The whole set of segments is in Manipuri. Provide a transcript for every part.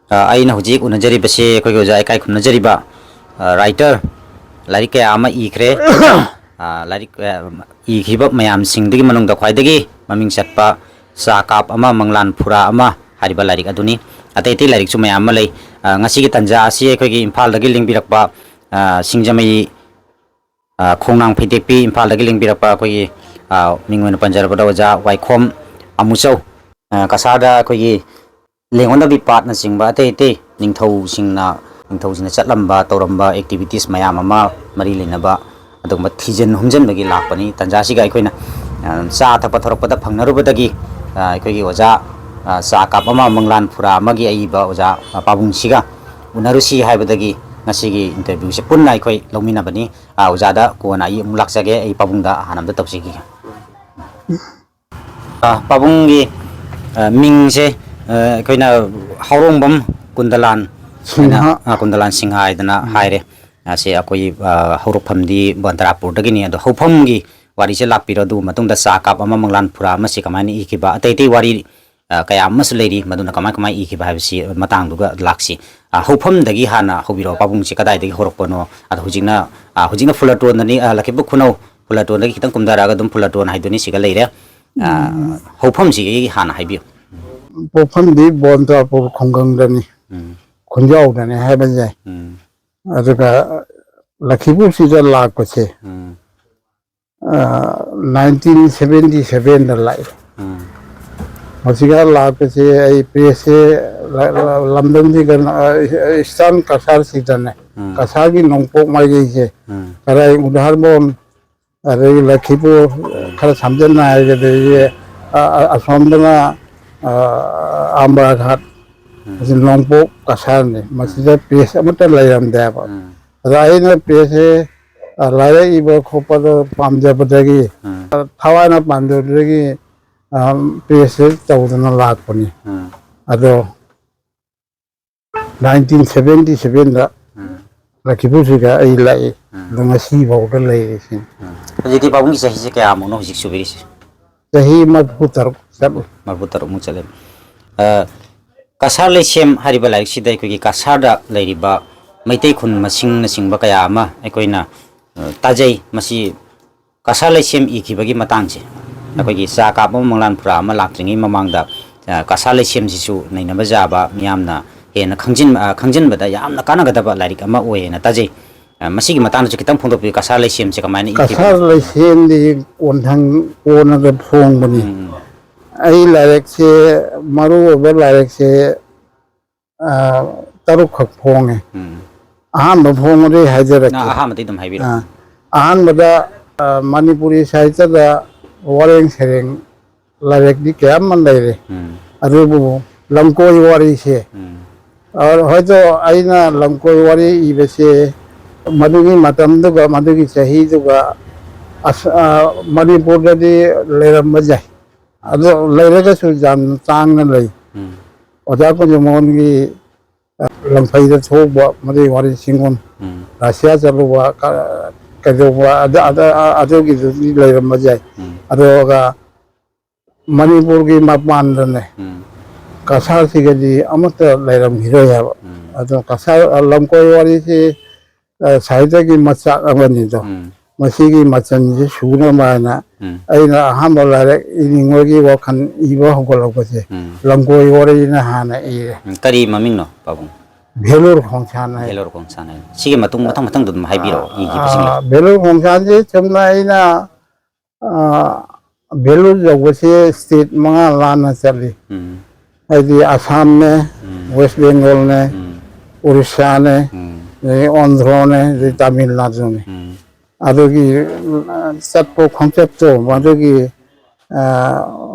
ꯑꯩꯅ ꯍꯧꯖꯤꯛ ꯎꯅꯖꯔꯤꯕꯁꯤ ꯑꯩꯈꯣꯏꯒꯤ ꯑꯣꯖꯥ ꯏꯀꯥꯏ ꯈꯨꯝꯅꯖꯔꯤꯕ ꯔꯥꯏꯇꯔ ꯂꯥꯏꯔꯤꯛ ꯀꯌꯥ ꯑꯃ ꯏꯈ꯭ꯔꯦ ꯂꯥꯏꯔꯤꯛ ꯏꯈꯤꯕ ꯃꯌꯥꯝꯁꯤꯡꯗꯨꯒꯤ ꯃꯅꯨꯡꯗ ꯈ꯭ꯋꯥꯏꯗꯒꯤ ꯃꯃꯤꯡ ꯆꯠꯄ ꯆꯥ ꯀꯥꯞ ꯑꯃ ꯃꯪꯂꯥꯟ ꯐꯨꯔꯥ ꯑꯃ ꯍꯥꯏꯔꯤꯕ ꯂꯥꯏꯔꯤꯛ ꯑꯗꯨꯅꯤ ꯑꯇꯩ ꯑꯇꯩ ꯂꯥꯏꯔꯤꯛꯁꯨ ꯃꯌꯥꯝ ꯑꯃ ꯂꯩ ꯉꯁꯤꯒꯤ ꯇꯟꯖꯥ ꯑꯁꯤ ꯑꯩꯈꯣꯏꯒꯤ ꯏꯝꯐꯥꯜꯗꯒꯤ ꯂꯤꯡꯕꯤꯔꯛꯄ ꯁꯤꯡꯖꯃꯩ ꯈꯣꯡꯅꯥꯡ ꯐꯩꯇꯦꯛꯄꯤ ꯏꯝꯐꯥꯜꯗꯒꯤ ꯂꯤꯡꯕꯤꯔꯛꯄ ꯑꯩꯈꯣꯏꯒꯤ ꯃꯤꯡ ꯑꯣꯏꯅ ꯄꯟꯖꯔꯕꯗ ꯑꯣꯖꯥ ꯋꯥꯏꯈꯣꯝ ꯑꯃꯨꯆꯧ ꯀꯁꯥꯔꯗ ꯑꯩꯈꯣꯏꯒꯤ ꯂꯦꯡꯉꯣꯟꯅꯕꯤ ꯄꯥꯠꯅꯆꯤꯡꯕ ꯑꯇꯩ ꯑꯇꯩ ꯅꯤꯡꯊꯧꯁꯤꯡꯅ ꯆꯠꯂꯝꯕ ꯇꯧꯔꯝꯕ ꯑꯦꯛꯇꯤꯚꯤꯇꯤꯁ ꯃꯌꯥꯝ ꯑꯃ ꯃꯔꯤ ꯂꯩꯅꯕ ꯑꯗꯨꯒꯨꯝꯕ ꯊꯤꯖꯤꯟ ꯍꯨꯝꯖꯤꯟꯕꯒꯤ ꯂꯥꯛꯄꯅꯤ ꯇꯟꯖꯥꯁꯤꯒ ꯑꯩꯈꯣꯏꯅ ꯆꯥ ꯊꯛꯄ ꯊꯧꯔꯛꯄꯗ ꯐꯪꯅꯔꯨꯕꯗꯒꯤ ꯑꯩꯈꯣꯏꯒꯤ ꯑꯣꯖꯥ ꯆꯥ ꯀꯥꯞ ꯑꯃ ꯃꯪꯂꯥꯟ ꯐꯨꯔꯥ ꯑꯃꯒꯤ ꯑꯏꯕ ꯑꯣꯖꯥ ꯄꯥꯕꯨꯡꯁꯤꯒ ꯎꯅꯔꯨꯁꯤ ꯍꯥꯏꯕꯗꯒꯤ ꯉꯁꯤꯒꯤ ꯏꯟꯇꯔꯚ꯭ꯌꯨꯁꯦ ꯄꯨꯟꯅ ꯑꯩꯈꯣꯏ ꯂꯧꯃꯤꯟꯅꯕꯅꯤ ꯑꯣꯖꯥꯗ ꯀꯣꯟꯅ ꯑꯩ ꯑꯃꯨꯛ ꯂꯥꯛꯆꯒꯦ ꯑꯩ ꯄꯥꯕꯨꯡꯗ ꯍꯥꯟꯅ ꯑꯝꯇ ꯇꯧꯖꯈꯤꯒꯦ ꯄꯥꯕꯨꯡꯒꯤ ꯃꯤꯡꯁꯦ ꯑꯩꯈꯣꯏꯅ ꯍꯥꯎꯔꯣꯡꯕꯝ ꯀꯨꯟꯗꯂꯥꯟ ꯍꯥꯏꯅ ꯀꯨꯟꯗꯂꯥꯟ ꯁꯤꯡꯍ ꯍꯥꯏꯗꯅ ꯍꯥꯏꯔꯦ ꯑꯁꯤ ꯑꯩꯈꯣꯏꯒꯤ ꯍꯧꯔꯛꯐꯝꯗꯤ ꯕꯟꯇꯔꯥꯄꯨꯔꯗꯒꯤꯅꯤ ꯑꯗꯣ ꯍꯧꯐꯝꯒꯤ ꯋꯥꯔꯤꯁꯦ ꯂꯥꯛꯄꯤꯔꯣ ꯑꯗꯨ ꯃꯇꯨꯡꯗ ꯆꯥ ꯀꯥꯞ ꯑꯃ ꯃꯪꯂꯥꯟ ꯐꯨꯔꯥ ꯑꯃꯁꯤ ꯀꯃꯥꯏꯅ ꯏꯈꯤꯕ ꯑꯇꯩ ꯑꯇꯩ ꯋꯥꯔꯤ ꯀꯌꯥ ꯑꯃꯁꯨ ꯂꯩꯔꯤ ꯃꯗꯨꯅ ꯀꯃꯥꯏ ꯏꯈꯤꯕ ꯍꯥꯏꯕꯁꯤ ꯃꯇꯥꯡꯗꯨꯒ ꯂꯥꯛꯁꯤ ꯍꯧꯐꯝꯗꯒꯤ ꯍꯥꯟꯅ ꯍꯧꯕꯤꯔꯛꯑꯣ ꯄꯥꯕꯨꯡꯁꯤ ꯀꯗꯥꯏꯗꯒꯤ ꯍꯧꯔꯛꯄꯅꯣ ꯑꯗꯣ ꯍꯧꯖꯤꯛꯅ ꯐꯨꯂꯇꯣꯟꯗꯅꯤ ꯂꯛꯈꯤꯄꯨ ꯈꯨꯅꯧ ꯐꯨꯂꯇꯣꯟꯗꯒꯤ ꯈꯤꯇꯪ ꯀꯨꯝꯊꯔꯛꯑꯒ ꯑꯗꯨꯝ ꯐꯨꯂꯇꯣꯟ ꯍꯥꯏꯗꯨꯅꯤ ꯁꯤꯒ ꯂꯩꯔꯦ ꯍꯧꯐꯝꯁꯤꯒꯤ ꯍꯥꯟꯅ ꯍꯥꯏꯕꯤꯌꯨ ꯄꯣꯛꯐꯝꯗꯤ ꯕꯣꯟꯇꯥꯄꯨꯔ ꯈꯨꯡꯒꯪꯗꯅꯤ ꯈꯨꯟꯖꯥꯎꯗꯅꯤ ꯍꯥꯏꯕ ꯌꯥꯏ ꯑꯗꯨꯒ ꯂꯛꯈꯤꯄꯨꯔꯁꯤꯗ ꯂꯥꯛꯄꯁꯦ 1977ꯗ ꯂꯥꯛꯏ ꯃꯁꯤꯒ ꯂꯥꯛꯄꯁꯦ ꯑꯩ ꯄ꯭ꯔꯦꯁꯁꯦ ꯂꯝꯗꯝꯁꯤ ꯏꯁꯇꯔꯟ ꯀꯁꯥꯔꯁꯤꯗꯅꯦ ꯀꯁꯥꯔꯒꯤ ꯅꯣꯡꯄꯣꯛ ꯃꯥꯏꯀꯩꯁꯦ ꯀꯔꯥꯏ ꯎꯗꯥꯔꯕꯣꯟ ꯑꯗꯒꯤ ꯂꯛꯈꯤꯄꯨꯔ ꯈꯔ ꯁꯝꯖꯟꯅ ꯍꯥꯏꯔꯒꯗꯤ ꯑꯁꯣꯝꯗꯅ ꯑꯝꯕꯥꯘꯥꯠ ꯃꯁꯤ ꯅꯣꯡꯄꯣꯛ ꯀꯁꯥꯔꯅꯤ ꯃꯁꯤꯗ ꯄꯦꯁ ꯑꯃꯠꯇ ꯂꯩꯔꯝꯗꯦꯕ ꯑꯗ ꯑꯩꯅ ꯄꯦꯁꯁꯦ ꯂꯥꯏꯔꯤꯛ ꯏꯕ ꯈꯣꯠꯄꯗ ꯄꯥꯝꯖꯕꯗꯒꯤ ꯊꯋꯥꯏꯅ ꯄꯥꯝꯖꯕꯗꯒꯤ ꯄꯦꯁꯁꯦ ꯇꯧꯗꯅ ꯂꯥꯛꯄꯅꯤ ꯑꯗꯣ 1977ꯗ ꯂꯛꯈꯤꯄꯨꯔꯁꯤꯗ ꯑꯩ ꯂꯥꯛꯏ ꯑꯗꯣ ꯉꯁꯤ ꯐꯥꯎꯗ ꯂꯩꯔꯤꯁꯤꯅꯤ ꯍꯧꯖꯤꯛꯇꯤ ꯄꯥꯕꯨꯡꯒꯤ ꯆꯍꯤꯁꯦ ꯀꯌꯥꯃꯨꯛꯅꯣ ꯍꯧꯖꯤꯛ ꯁꯨꯕꯤꯔꯤꯁꯦ ꯆꯍꯤ 34 ꯆꯠꯂꯤ 43ꯃꯨꯛ ꯆꯠꯂꯦ ꯀꯁꯥꯔ ꯂꯩꯁꯦꯝ ꯍꯥꯏꯔꯤꯕ ꯂꯥꯏꯔꯤꯛꯁꯤꯗ ꯑꯩꯈꯣꯏꯒꯤ ꯀꯁꯥꯔꯗ ꯂꯩꯔꯤꯕ ꯃꯩꯇꯩ ꯈꯨꯟ ꯃꯁꯤꯡꯅꯆꯤꯡꯕ ꯀꯌꯥ ꯑꯃ ꯑꯩꯈꯣꯏꯅ ꯇꯥꯖꯩ ꯃꯁꯤ ꯀꯁꯥꯔ ꯂꯩꯁꯦꯝ ꯏꯈꯤꯕꯒꯤ ꯃꯇꯥꯡꯁꯦ ꯑꯩꯈꯣꯏꯒꯤ ꯆꯥ ꯀꯥꯞ ꯑꯃ ꯃꯪꯂꯥꯟ ꯐꯨꯔꯥ ꯑꯃ ꯂꯥꯛꯇ꯭ꯔꯤꯉꯩ ꯃꯃꯥꯡꯗ ꯀꯁꯥꯔ ꯂꯩꯁꯦꯝꯁꯤꯁꯨ ꯅꯩꯅꯕ ꯌꯥꯕ ꯃꯤꯌꯥꯝꯅ ꯍꯦꯟꯅ ꯈꯪꯖꯤꯟꯕꯗ ꯌꯥꯝꯅ ꯀꯥꯟꯅꯒꯗꯕ ꯂꯥꯏꯔꯤꯛ ꯑꯃ ꯑꯣꯏꯌꯦꯅ ꯇꯥꯖꯩ ꯃꯁꯤꯒꯤ ꯃꯇꯥꯡꯗꯁꯨ ꯈꯤꯇꯪ ꯐꯣꯡꯗꯣꯛꯄꯤꯌꯨ ꯀꯁꯥꯔ ꯂꯩꯁꯦꯝꯁꯦ ꯀꯃꯥꯏꯅ ꯏꯈꯤꯕꯅꯣ ꯀꯁꯥꯔ ꯂꯩꯁꯦꯝꯗꯤ ꯀꯣꯟꯅꯒ ꯐꯣꯡꯕꯅꯤ ꯑꯩ ꯂꯥꯏꯔꯤꯛꯁꯦ ꯃꯔꯨ ꯑꯣꯏꯕ ꯂꯥꯏꯔꯤꯛꯁꯦ 3 ꯐꯣꯡꯉꯦ ꯑꯍꯥꯟꯕ ꯐꯣꯡꯕꯗꯤ ꯍꯥꯏꯖꯔꯛꯀꯦ ꯑꯍꯥꯟꯕꯗꯤ ꯑꯗꯨꯝ ꯍꯥꯏꯕꯤꯔꯛꯑꯣ ꯑꯍꯥꯟꯕꯗ ꯃꯅꯤꯄꯨꯔꯤ ꯁꯥꯍꯤత్ꯌꯗ ꯋꯥꯔꯦꯡ ꯁꯩꯔꯦꯡ ꯂꯥꯏꯔꯤꯛꯇꯤ ꯀꯌꯥ ꯑꯃ ꯂꯩꯔꯦ ꯑꯗꯨꯕꯨ ꯂꯝꯀꯣꯏ ꯋꯥꯔꯤꯁꯦ ꯍꯣꯏꯇꯣ ꯑꯩꯅ ꯂꯝꯀꯣꯏ ꯋꯥꯔꯤ ꯏꯕꯁꯦ ꯃꯗꯨꯒꯤ ꯃꯇꯝꯗꯨꯒ ꯃꯗꯨꯒꯤ ꯆꯍꯤꯗꯨꯒ ꯃꯅꯤꯄꯨꯔꯗꯗꯤ ꯂꯩꯔꯝꯕ ꯌꯥꯏ ꯑꯗꯣ ꯂꯩꯔꯒꯁꯨ ꯌꯥꯝꯅ ꯇꯥꯡꯅ ꯂꯩ ꯑꯣꯖꯥ ꯀꯨꯟꯖꯃꯣꯍꯟꯒꯤ ꯂꯝꯐꯩꯗ ꯊꯣꯛꯄ ꯃꯗꯨꯒꯤ ꯋꯥꯔꯤ ꯁꯤꯡꯒꯣꯟ ꯔꯁꯤꯌꯥ ꯆꯠꯂꯨꯕ ꯀꯩꯗꯧꯕ ꯑꯗꯨꯒꯤꯗꯨꯗꯤ ꯂꯩꯔꯝꯕ ꯌꯥꯏ ꯑꯗꯨꯒ ꯃꯅꯤꯄꯨꯔꯒꯤ ꯃꯄꯥꯟꯗꯅꯦ ꯀꯁꯥꯔꯁꯤꯒꯗꯤ ꯑꯃꯠꯇ ꯂꯩꯔꯝꯈꯤꯔꯣꯏ ꯍꯥꯏꯕ ꯑꯗꯣ ꯀꯁꯥꯔ ꯂꯝꯀꯣꯏ ꯋꯥꯔꯤꯁꯤ ꯁꯥꯍꯤత్ꯌꯒꯤ ꯃꯆꯥꯛ ꯑꯃꯅꯤꯗꯣ ꯃꯁꯤꯒꯤ ꯃꯆꯜꯁꯤ ꯁꯨꯅꯕ ꯍꯥꯏꯅ ꯑꯩꯅ ꯑꯍꯥꯟꯕ ꯂꯥꯏꯔꯤꯛ ꯏꯅꯤꯡꯕꯒꯤ ꯋꯥꯈꯜ ꯏꯕ ꯍꯧꯒꯠꯂꯛꯄꯁꯦ ꯂꯝꯀꯣꯏ ꯋꯥꯔꯤꯅ ꯍꯥꯟꯅ ꯏꯔꯦ ꯀꯔꯤ ꯃꯃꯤꯡꯅꯣ ꯄꯥꯕꯨꯡ ꯚꯦꯂꯨꯔ ꯈꯣꯡꯁꯥꯟ ꯍꯥꯏ ꯚꯦꯂꯣꯔ ꯈꯣꯡꯁꯥꯟ ꯍꯥꯏ ꯁꯤꯒꯤ ꯃꯊꯪꯗ ꯑꯗꯨꯝ ꯍꯥꯏꯕꯤꯔꯛꯑꯣ ꯏꯈꯤꯕꯁꯤꯡ ꯂꯩ ꯚꯦꯂꯨꯔ ꯈꯣꯡꯁꯥꯟꯁꯤ ꯆꯨꯝꯅ ꯑꯩꯅ ꯚꯦꯂꯨꯔ ꯌꯧꯕꯁꯦ ꯁ꯭ꯇꯦꯠ 5 ꯂꯥꯟꯅ ꯆꯠꯂꯤ ꯍꯥꯏꯗꯤ ꯑꯁꯥꯝꯅꯦ ꯋꯦꯁ ꯕꯦꯡꯒꯣꯜꯅꯦ ꯎꯔꯤꯁ꯭ꯌꯥꯅꯦ ꯑꯗꯒꯤ ꯑꯣꯟꯙ꯭ꯔꯣꯅꯦ ꯑꯗꯩ ꯇꯥꯃꯤꯜ ꯅꯥꯗꯨꯅꯦ ꯑꯗꯨꯒꯤ ꯆꯠꯄ ꯈꯣꯡꯆꯠꯇꯣ ꯃꯗꯨꯒꯤ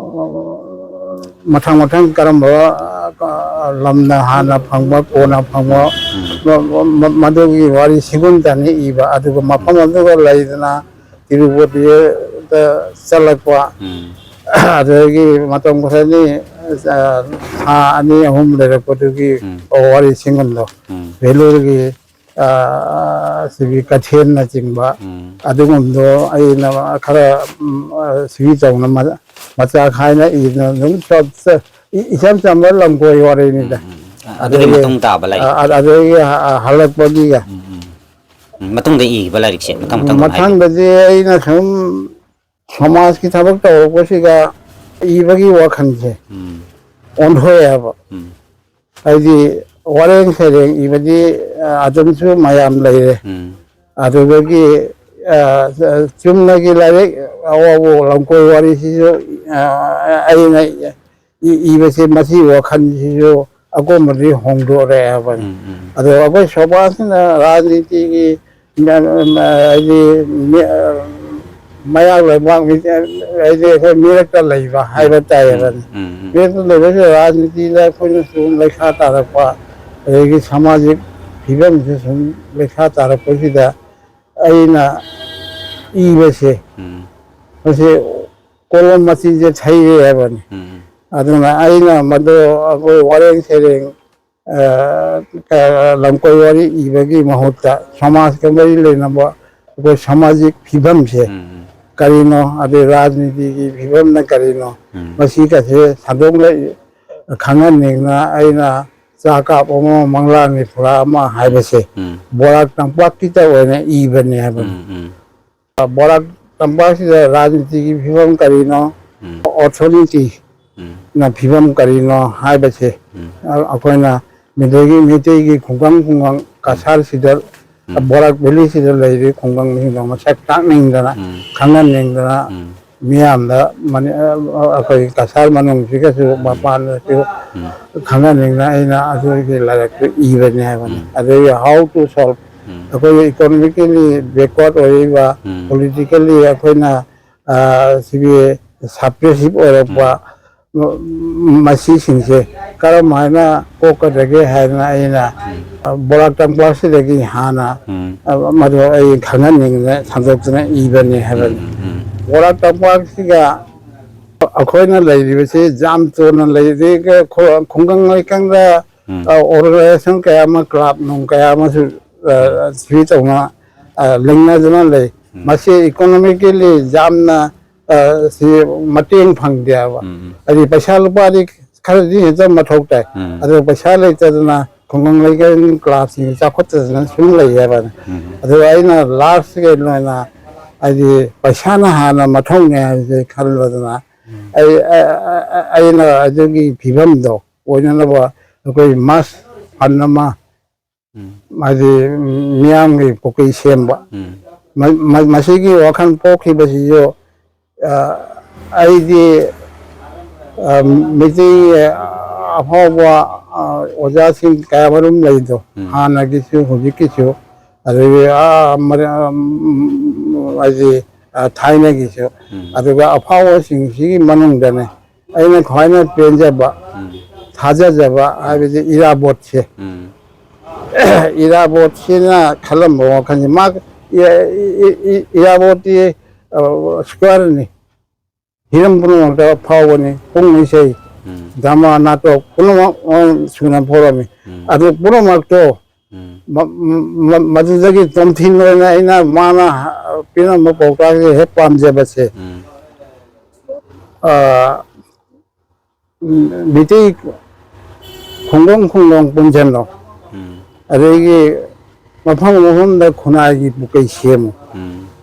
ꯃꯊꯪ ꯀꯔꯝꯕ ꯂꯝꯅ ꯍꯥꯟꯅ ꯐꯪꯕ ꯀꯣꯟꯅ ꯐꯪꯕ ꯃꯗꯨꯒꯤ ꯋꯥꯔꯤ ꯁꯤꯒꯨꯝꯇꯅꯤ ꯏꯕ ꯑꯗꯨꯒ ꯃꯐꯝ ꯑꯗꯨꯒ ꯂꯩꯗꯅ ꯇꯤꯔꯨꯄꯇꯤꯗ ꯆꯠꯂꯛꯄ ꯑꯗꯒꯤ ꯃꯇꯝ ꯈꯔꯅꯤ ꯊꯥ 2-3 ꯂꯩꯔꯛꯄꯗꯨꯒꯤ ꯋꯥꯔꯤ ꯁꯤꯡꯒꯟꯗꯣ ꯚꯦꯂꯨꯔꯒꯤ ꯁꯤꯒꯤ ꯀꯩꯊꯦꯜꯅꯆꯤꯡꯕ ꯑꯗꯨꯒꯨꯝꯕꯗꯣ ꯑꯩꯅ ꯈꯔ ꯁꯤꯒꯤ ꯇꯧꯅ ꯃꯆꯥ ꯈꯥꯏꯅ ꯏꯗꯅ ꯑꯗꯨꯝ ꯏꯆꯝ ꯆꯝꯕ ꯂꯝꯀꯣꯏ ꯋꯥꯔꯤꯅꯤꯗ ꯑꯗꯨꯒꯤ ꯃꯇꯨꯡ ꯇꯥꯕ ꯂꯥꯏꯔꯤꯛ ꯑꯗꯨꯗꯒꯤ ꯍꯜꯂꯛꯄꯒꯤꯒ ꯃꯇꯨꯡꯗ ꯏꯈꯤꯕ ꯂꯥꯏꯔꯤꯛꯁꯦ ꯃꯊꯪ ꯃꯊꯪ ꯍꯥꯏꯕꯤꯌꯨ ꯃꯊꯪꯗꯗꯤ ꯑꯩꯅ ꯁꯨꯝ ꯁꯃꯥꯖꯀꯤ ꯊꯕꯛ ꯇꯧꯔꯛꯄꯁꯤꯒ ꯏꯕꯒꯤ ꯋꯥꯈꯜꯁꯦ ꯑꯣꯟꯊꯣꯛꯑꯦꯕ ꯍꯥꯏꯗꯤ ꯋꯥꯔꯦꯡ ꯁꯩꯔꯦꯡ ꯏꯕꯗꯤ ꯑꯗꯨꯝꯁꯨ ꯃꯌꯥꯝ ꯂꯩꯔꯦ ꯑꯗꯨꯗꯒꯤ ꯆꯨꯝꯅꯒꯤ ꯂꯥꯏꯔꯤꯛ ꯑꯋꯥꯕ ꯂꯝꯀꯣꯏ ꯋꯥꯔꯤꯁꯤꯁꯨ ꯑꯩꯅ ꯏꯕꯁꯦ ꯃꯁꯤ ꯋꯥꯈꯜꯁꯤꯁꯨ ꯑꯀꯣꯟꯕꯗꯤ ꯍꯣꯡꯗꯣꯛꯔꯛꯑꯦꯕꯅꯤ ꯑꯗꯣ ꯑꯩꯈꯣꯏ ꯁꯃꯥꯖꯁꯤꯅ ꯔꯥꯖꯅꯤꯇꯤꯒꯤ ꯍꯥꯏꯗꯤ ꯃꯌꯥꯛ ꯂꯩꯕꯥꯛ ꯍꯥꯏꯗꯤ ꯑꯩꯈꯣꯏ ꯃꯤꯔꯛꯇ ꯂꯩꯕ ꯍꯥꯏꯕ ꯇꯥꯏꯌꯦꯕꯅꯤ ꯃꯤꯔꯛꯇ ꯂꯩꯕꯁꯤ ꯔꯥꯖꯅꯤꯇꯤꯗ ꯑꯩꯈꯣꯏꯅ ꯁꯨꯝ ꯂꯩꯈꯥ ꯇꯥꯔꯛꯄ ꯑꯗꯒꯤ ꯁꯃꯥꯖꯤꯛ ꯐꯤꯕꯝꯁꯦ ꯁꯨꯝ ꯂꯩꯈꯥ ꯇꯥꯔꯛꯄꯁꯤꯗ ꯑꯩꯅ ꯏꯕꯁꯦ ꯃꯁꯤ ꯀꯣꯂꯣꯝ ꯃꯆꯤꯁꯦ ꯊꯩꯔꯦ ꯍꯥꯏꯕꯅꯤ ꯑꯗꯨꯅ ꯑꯩꯅ ꯃꯗꯨ ꯑꯩꯈꯣꯏ ꯋꯥꯔꯦꯡ ꯁꯩꯔꯦꯡ ꯂꯝꯀꯣꯏ ꯋꯥꯔꯤ ꯏꯕꯒꯤ ꯃꯍꯨꯠꯇ ꯁꯃꯥꯖꯀ ꯃꯔꯤ ꯂꯩꯅꯕ ꯑꯩꯈꯣꯏ ꯁꯃꯥꯖꯤꯛ ꯐꯤꯕꯝꯁꯦ ꯀꯔꯤꯅꯣ ꯑꯗꯩ ꯔꯥꯖꯅꯤꯇꯤꯒꯤ ꯐꯤꯕꯝꯅ ꯀꯔꯤꯅꯣ ꯃꯁꯤꯒꯁꯦ ꯁꯟꯗꯣꯛꯅ ꯈꯪꯍꯟꯅꯤꯡꯅ ꯑꯩꯅ ꯆꯥ ꯀꯥꯞ ꯑꯃ ꯃꯪꯂꯥꯟꯒꯤ ꯐꯨꯔꯥ ꯑꯃ ꯍꯥꯏꯕꯁꯦ ꯕꯣꯔꯥꯛ ꯇꯝꯄꯥꯛꯀꯤꯇ ꯑꯣꯏꯅ ꯏꯕꯅꯦ ꯍꯥꯏꯕꯅꯤ ꯕꯣꯔꯥꯛ ꯇꯝꯄꯥꯛꯁꯤꯗ ꯔꯥꯖꯅꯤꯇꯤꯒꯤ ꯐꯤꯕꯝ ꯀꯔꯤꯅꯣ ꯑꯣꯊꯣꯔꯤꯇꯤꯅ ꯐꯤꯕꯝ ꯀꯔꯤꯅꯣ ꯍꯥꯏꯕꯁꯦ ꯑꯩꯈꯣꯏꯅ ꯃꯩꯇꯩꯒꯤ ꯈꯨꯡꯒꯪ ꯀꯁꯥꯔꯁꯤꯗ ꯕꯣꯔꯥꯛ ꯚꯦꯂꯤꯁꯤꯗ ꯂꯩꯔꯤ ꯈꯨꯡꯒꯪꯁꯤꯡꯗꯣ ꯃꯁꯛ ꯇꯥꯛꯅꯤꯡꯗꯅ ꯈꯪꯍꯟꯅꯤꯡꯗꯅ ꯃꯤꯌꯥꯝꯗ ꯑꯩꯈꯣꯏ ꯀꯁꯥꯔ ꯃꯅꯨꯡꯁꯤꯒꯁꯨ ꯃꯄꯥꯟꯗꯁꯨ ꯈꯪꯍꯟꯅꯤꯡꯗꯅ ꯑꯩꯅ ꯑꯗꯨꯒꯤ ꯂꯥꯏꯔꯤꯛꯇꯨ ꯏꯕꯅꯤ ꯍꯥꯏꯕꯅꯤ ꯑꯗꯒꯤ ꯍꯥꯎ ꯇꯨ ꯁꯣꯜꯕ ꯑꯩꯈꯣꯏꯒꯤ ꯏꯀꯣꯅꯣꯃꯤꯀꯦꯜꯂꯤ ꯕꯦꯛꯋꯥꯔꯗ ꯑꯣꯏꯔꯤꯕ ꯄꯣꯂꯤꯇꯤꯀꯦꯜꯂꯤ ꯑꯩꯈꯣꯏꯅ ꯁꯤꯒꯤ ꯁꯞꯄ꯭ꯔꯦꯁꯤꯞ ꯑꯣꯏꯔꯛꯄ ꯃꯁꯤꯁꯤꯡꯁꯦ ꯀꯔꯝ ꯍꯥꯏꯅ ꯀꯣꯛꯀꯗꯒꯦ ꯍꯥꯏꯗꯅ ꯑꯩꯅ ꯕꯣꯔꯥꯛ ꯇꯝꯄꯥꯛꯁꯤꯗꯒꯤ ꯍꯥꯟꯅ ꯃꯗꯨ ꯑꯩ ꯈꯪꯍꯟꯅꯤꯡꯗꯅ ꯁꯟꯗꯣꯛꯇꯨꯅ ꯏꯕꯅꯤ ꯍꯥꯏꯕꯅꯤ ꯕꯣꯔꯥꯛ ꯇꯝꯄꯥꯛꯁꯤꯒ ꯑꯩꯈꯣꯏꯅ ꯂꯩꯔꯤꯕꯁꯤ ꯌꯥꯝ ꯆꯣꯟꯅ ꯂꯩꯔꯤ ꯈꯨꯡꯒꯪ ꯂꯩꯀꯪꯗ ꯑꯣꯔꯒꯅꯥꯏꯖꯦꯁꯟ ꯀꯌꯥ ꯑꯃ ꯀ꯭ꯂꯕ ꯅꯨꯡ ꯀꯌꯥ ꯑꯃꯁꯨ ꯁꯤ ꯇꯧꯅ ꯂꯩꯅꯗꯨꯅ ꯂꯩ ꯃꯁꯤ ꯏꯀꯣꯅꯣꯃꯤꯀꯦꯜꯂꯤ ꯌꯥꯝꯅ ꯁꯤ ꯃꯇꯦꯡ ꯐꯪꯗꯦꯕ ꯍꯥꯏꯗꯤ ꯄꯩꯁꯥ ꯂꯨꯄꯥꯗꯤ ꯈꯔꯗꯤ ꯍꯦꯛꯇ ꯃꯊꯧ ꯇꯥꯏ ꯑꯗꯨꯒ ꯄꯩꯁꯥ ꯂꯩꯇꯗꯅ ꯈꯨꯡꯒꯪ ꯂꯩꯀꯥꯏ ꯀ꯭ꯂꯥꯁꯁꯤꯡ ꯆꯥꯎꯈꯠꯇꯗꯅ ꯁꯨꯝ ꯂꯩ ꯍꯥꯏꯕꯅꯤ ꯑꯗꯨꯒ ꯑꯩꯅ ꯂꯥꯁꯀꯤ ꯑꯣꯏꯅ ꯍꯥꯏꯗꯤ ꯄꯩꯁꯥꯅ ꯍꯥꯟꯅ ꯃꯊꯧꯅꯦ ꯍꯥꯏꯕꯁꯦ ꯈꯜꯂꯗꯅ ꯑꯩꯅ ꯑꯗꯨꯒꯤ ꯐꯤꯕꯝꯗꯣ ꯑꯣꯏꯅꯅꯕ ꯑꯩꯈꯣꯏ ꯃꯥꯁ ꯐꯟ ꯑꯃ ꯍꯥꯏꯗꯤ ꯃꯤꯌꯥꯝꯒꯤ ꯄꯨꯛꯀꯩ ꯁꯦꯝꯕ ꯃꯁꯤꯒꯤ ꯋꯥꯈꯜ ꯄꯣꯛꯈꯤꯕꯁꯤꯁꯨ ꯑꯩꯗꯤ ꯃꯩꯇꯩ ꯑꯐꯥꯎꯕ ꯑꯣꯖꯥꯁꯤꯡ ꯀꯌꯥꯃꯔꯨꯝ ꯂꯩꯗꯣ ꯍꯥꯟꯅꯒꯤꯁꯨ ꯍꯧꯖꯤꯛꯀꯤꯁꯨ ꯑꯗꯒꯤ ꯍꯥꯏꯗꯤ ꯊꯥꯏꯅꯒꯤꯁꯨ ꯑꯗꯨꯒ ꯑꯐꯥꯎꯕꯁꯤꯡꯁꯤꯒꯤ ꯃꯅꯨꯡꯗꯅꯦ ꯑꯩꯅ ꯈ꯭ꯋꯥꯏꯅ ꯄꯦꯟꯖꯕ ꯊꯥꯖꯖꯕ ꯍꯥꯏꯕꯗꯤ ꯏꯔꯥꯕꯣꯠꯁꯦ ꯏꯔꯥꯕꯣꯠꯁꯤꯅ ꯈꯜꯂꯝꯕ ꯋꯥꯈꯜꯁꯦ ꯃꯥ ꯏꯔꯥꯕꯣꯠꯇꯤ ꯏꯁꯀ꯭ꯋꯥꯔꯅꯤ ꯍꯤꯔꯝ ꯄꯨꯝꯅꯃꯛꯇ ꯐꯥꯎꯕꯅꯤ ꯄꯨꯡ ꯏꯁꯩ ꯗ꯭ꯔꯃꯥ ꯅꯥꯇꯣꯛ ꯄꯨꯝꯅꯃꯛ ꯁꯨꯅ ꯐꯥꯎꯔꯝꯃꯤ ꯑꯗꯨ ꯄꯨꯝꯅꯃꯛꯇꯣ ꯃꯗꯨꯗꯒꯤ ꯇꯣꯝꯊꯤꯟ ꯑꯣꯏꯅ ꯑꯩꯅ ꯃꯥꯅ ꯄꯤꯔꯝꯕ ꯄꯥꯎꯇꯥꯛꯁꯦ ꯍꯦꯛ ꯄꯥꯝꯖꯕꯁꯦ ꯃꯩꯇꯩ ꯈꯨꯡꯒꯪ ꯄꯨꯟꯁꯤꯜꯂꯣ ꯑꯗꯒꯤ ꯃꯐꯝ ꯃꯐꯝꯗ ꯈꯨꯟꯅꯥꯏꯒꯤ ꯄꯨꯀꯩ ꯁꯦꯝꯃꯨ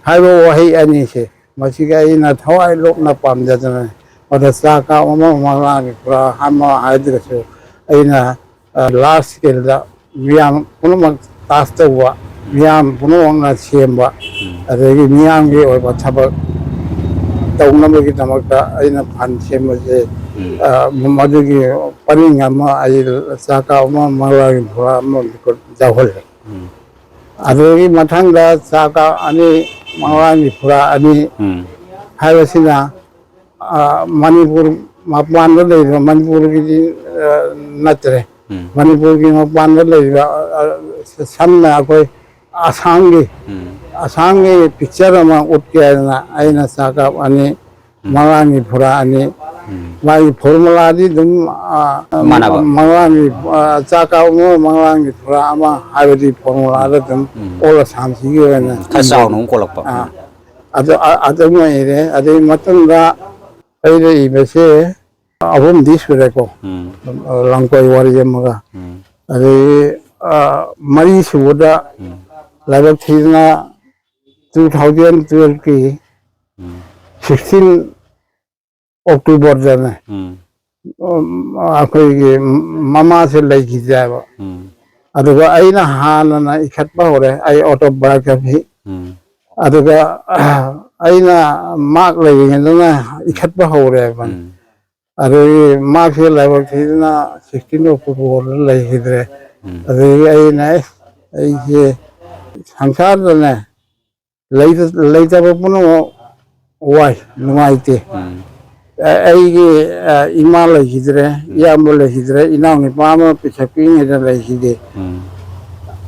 ꯍꯥꯏꯕ ꯋꯥꯍꯩ ꯑꯅꯤꯁꯦ ꯃꯁꯤꯒ ꯑꯩꯅ ꯊꯋꯥꯏ ꯂꯣꯛꯅ ꯄꯥꯝꯖꯗꯅ ꯃꯗ ꯆꯥ ꯀꯥꯞ ꯑꯃ ꯃꯪꯂꯥꯟꯒꯤ ꯐꯨꯔꯥ ꯑꯃ ꯍꯥꯏꯗ꯭ꯔꯒꯁꯨ ꯑꯩꯅ ꯂꯥꯔꯖ ꯁ꯭ꯀꯦꯜꯗ ꯃꯤꯌꯥꯝ ꯄꯨꯝꯅꯃꯛ ꯇꯥꯁ ꯇꯧꯕ ꯃꯤꯌꯥꯝ ꯄꯨꯝꯅꯃꯛꯅ ꯁꯦꯝꯕ ꯑꯗꯒꯤ ꯃꯤꯌꯥꯝꯒꯤ ꯑꯣꯏꯕ ꯊꯕꯛ ꯇꯧꯅꯕꯒꯤꯗꯃꯛꯇ ꯑꯩꯅ ꯐꯟ ꯁꯦꯝꯕꯁꯦ ꯃꯗꯨꯒꯤ ꯄꯔꯤꯡ ꯑꯃ ꯑꯩ ꯆꯥ ꯀꯥꯞ ꯑꯃ ꯃꯪꯂꯥꯟꯒꯤ ꯐꯨꯔꯥ ꯑꯃ ꯌꯥꯎꯍꯜꯂꯦ ꯑꯗꯨꯗꯒꯤ ꯃꯊꯪꯗ ꯆꯥ ꯀꯥꯞ ꯑꯅꯤ ꯃꯪꯂꯥꯟꯒꯤ ꯐꯨꯔꯥ ꯑꯅꯤ ꯍꯥꯏꯕꯁꯤꯅ ꯃꯅꯤꯄꯨꯔ ꯃꯄꯥꯟꯗ ꯂꯩꯔꯤꯕ ꯃꯅꯤꯄꯨꯔꯒꯤꯗꯤ ꯅꯠꯇ꯭ꯔꯦ ꯃꯅꯤꯄꯨꯔꯒꯤ ꯃꯄꯥꯟꯗ ꯂꯩꯔꯤꯕ ꯁꯝꯅ ꯑꯩꯈꯣꯏ ꯑꯁꯥꯝꯒꯤ ꯄꯤꯛꯆꯔ ꯑꯃ ꯎꯠꯀꯦ ꯍꯥꯏꯗꯅ ꯑꯩꯅ ꯆꯥ ꯀꯥꯞ ꯑꯅꯤ ꯃꯪꯂꯥꯟꯒꯤ ꯐꯨꯔꯥ ꯑꯅꯤ ꯃꯥꯒꯤ ꯐꯣꯔꯃꯨꯂꯥꯗꯤ ꯑꯗꯨꯝ ꯃꯪꯂꯥꯟꯒꯤ ꯆꯥ ꯀꯥꯞ ꯑꯃ ꯃꯪꯂꯥꯟꯒꯤ ꯐꯨꯔꯥ ꯑꯃ ꯍꯥꯏꯕꯗꯤ ꯐꯣꯔꯃꯨꯂꯥꯗ ꯑꯗꯨꯝ ꯑꯣꯜ ꯑꯁꯥꯝꯁꯤꯒꯤ ꯑꯣꯏꯅ ꯈꯔ ꯆꯥꯎꯅ ꯑꯃꯨꯛ ꯀꯣꯜꯂꯛꯄ ꯑꯗꯨꯃ ꯏꯔꯦ ꯑꯗꯨꯒꯤ ꯃꯇꯨꯡꯗ ꯑꯩꯅ ꯏꯕꯁꯦ ꯑꯍꯨꯝꯗꯤ ꯁꯨꯔꯦꯀꯣ ꯂꯝꯀꯣꯏ ꯋꯥꯔꯤ ꯑꯃꯒ ꯑꯗꯒꯤ ꯃꯔꯤ ꯁꯨꯕꯗ ꯂꯥꯏꯕꯛ ꯊꯤꯗꯅ 2012ꯀꯤ 16 ꯑꯣꯛꯇꯣꯕꯔꯗꯅꯦ ꯑꯩꯈꯣꯏꯒꯤ ꯃꯃꯥꯁꯦ ꯂꯩꯈꯤꯗꯦꯕ ꯑꯗꯨꯒ ꯑꯩꯅ ꯍꯥꯟꯅꯅ ꯏꯈꯠꯄ ꯍꯧꯔꯦ ꯑꯩ ꯑꯣꯇꯣꯕꯥꯏꯑꯣꯒ꯭ꯔꯥꯐꯤ ꯑꯗꯨꯒ ꯑꯩꯅ ꯃꯥꯛ ꯂꯩꯔꯤꯉꯩꯗꯅ ꯏꯈꯠꯄ ꯍꯧꯔꯦꯕ ꯑꯗꯒꯤ ꯃꯥꯛꯁꯦ ꯂꯥꯏꯕꯛ ꯊꯤꯗꯅ 16 ꯑꯣꯛꯇꯣꯕꯔꯗ ꯂꯩꯈꯤꯗ꯭ꯔꯦ ꯑꯗꯒꯤ ꯑꯩꯅ ꯑꯩꯁꯦ ꯁꯪꯁꯥꯔꯗꯅꯦ ꯂꯩꯇꯕ ꯄꯨꯝꯅꯃꯛ ꯋꯥꯏ ꯅꯨꯡꯉꯥꯏꯇꯦ ꯑꯩꯒꯤ ꯏꯃꯥ ꯂꯩꯈꯤꯗ꯭ꯔꯦ ꯏꯌꯥꯝꯕ ꯂꯩꯈꯤꯗ꯭ꯔꯦ ꯏꯅꯥꯎꯅꯨꯄꯥ ꯑꯃ ꯄꯤꯁꯛ ꯄꯤꯛꯏꯉꯩꯗ ꯂꯩꯈꯤꯗꯦ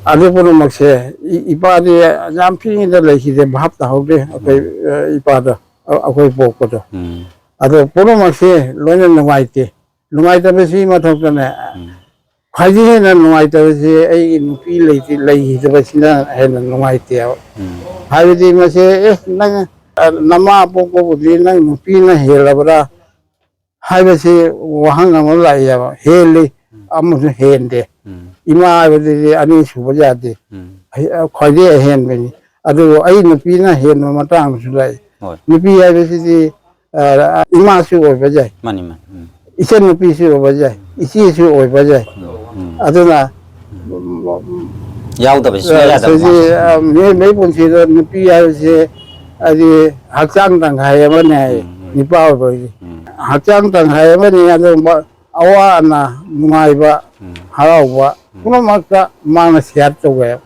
ꯑꯗꯨ ꯄꯨꯝꯅꯃꯛꯁꯦ ꯏꯄꯥꯗꯤ ꯌꯥꯝ ꯄꯤꯛꯏꯉꯩꯗ ꯂꯩꯈꯤꯗꯦ ꯚꯥꯞ ꯇꯥꯍꯧꯗꯦ ꯑꯩꯈꯣই ꯏꯄꯥꯗꯣ ꯑꯩꯈꯣꯏ ꯄꯣꯛꯄꯗꯣ ꯑꯗꯣ ꯄꯨꯝꯅꯃꯛꯁꯦ ꯂꯣꯏꯅ ꯅꯨꯡꯉꯥꯏꯇꯦ ꯅꯨꯡꯉꯥꯏꯇꯕꯁꯤ ꯃꯊꯛꯇꯅꯦ ꯈ꯭ꯋꯥꯏꯗꯒꯤ ꯍꯦꯟꯅ ꯅꯨꯡꯉꯥꯏꯇꯕꯁꯤ ꯑꯩꯒꯤ ꯅꯨꯄꯤ ꯂꯩꯈꯤꯗꯕꯁꯤꯅ ꯍꯦꯟꯅ ꯅꯨꯡꯉꯥꯏꯇꯦꯕ ꯍꯥꯏꯕꯗꯤ ꯃꯁꯤ ꯅꯪ ꯅꯃꯥ ꯄꯣꯛꯄꯕꯨꯗꯤ ꯅꯪ ꯅꯨꯄꯤꯅ ꯍꯦꯜꯂꯕ꯭ꯔꯥ ꯍꯥꯏꯕꯁꯤ ꯋꯥꯍꯪ ꯑꯃ ꯂꯥꯛꯑꯦꯕ ꯍꯦꯜꯂꯤ ꯑꯃꯁꯨ ꯍꯦꯟꯗꯦ ꯏꯃꯥ ꯍꯥꯏꯕꯗꯨꯗꯤ ꯑꯅꯤ ꯁꯨꯕ ꯌꯥꯗꯦ ꯈ꯭ꯋꯥꯏꯗꯒꯤ ꯑꯍꯦꯟꯕꯅꯤ ꯑꯗꯨꯕꯨ ꯑꯩ ꯅꯨꯄꯤꯅ ꯍꯦꯟꯕ ꯃꯇꯥꯡꯁꯨ ꯂꯩ ꯅꯨꯄꯤ ꯍꯥꯏꯕꯁꯤꯗꯤ ꯏꯃꯥꯁꯨ ꯑꯣꯏꯕ ꯌꯥꯏ ꯏꯆꯟ ꯅꯨꯄꯤꯁꯨ ꯑꯣꯏꯕ ꯌꯥꯏ ꯏꯆꯦꯁꯨ ꯑꯣꯏꯕ ꯌꯥꯏ ꯑꯗꯨꯅ ꯌꯥꯎꯗꯕꯁꯤ ꯁꯨꯡꯌꯥ ꯌꯥꯗꯕ ꯃꯥꯁꯦ ꯃꯤꯑꯣꯏꯕꯒꯤ ꯄꯨꯟꯁꯤꯗ ꯅꯨꯄꯤ ꯍꯥꯏꯕꯁꯤ ꯍꯥꯏꯗꯤ ꯍꯛꯆꯥꯡ ꯇꯪꯈꯥꯏ ꯑꯃꯅꯤ ꯍꯥꯏ ꯅꯨꯄꯥ ꯑꯣꯏꯕꯒꯤ ꯍꯛꯆꯥꯡ ꯇꯪꯈꯥꯏ ꯑꯃꯅꯤ ꯑꯗꯨꯒꯨꯝꯕ ꯑꯋꯥ ꯑꯅꯥ ꯅꯨꯡꯉꯥꯏꯕ ꯍꯔꯥꯎꯕ ꯄꯨꯝꯅꯃꯛꯇ ꯃꯥꯅ ꯁꯤꯌꯥꯔ ꯇꯧꯋꯦꯕ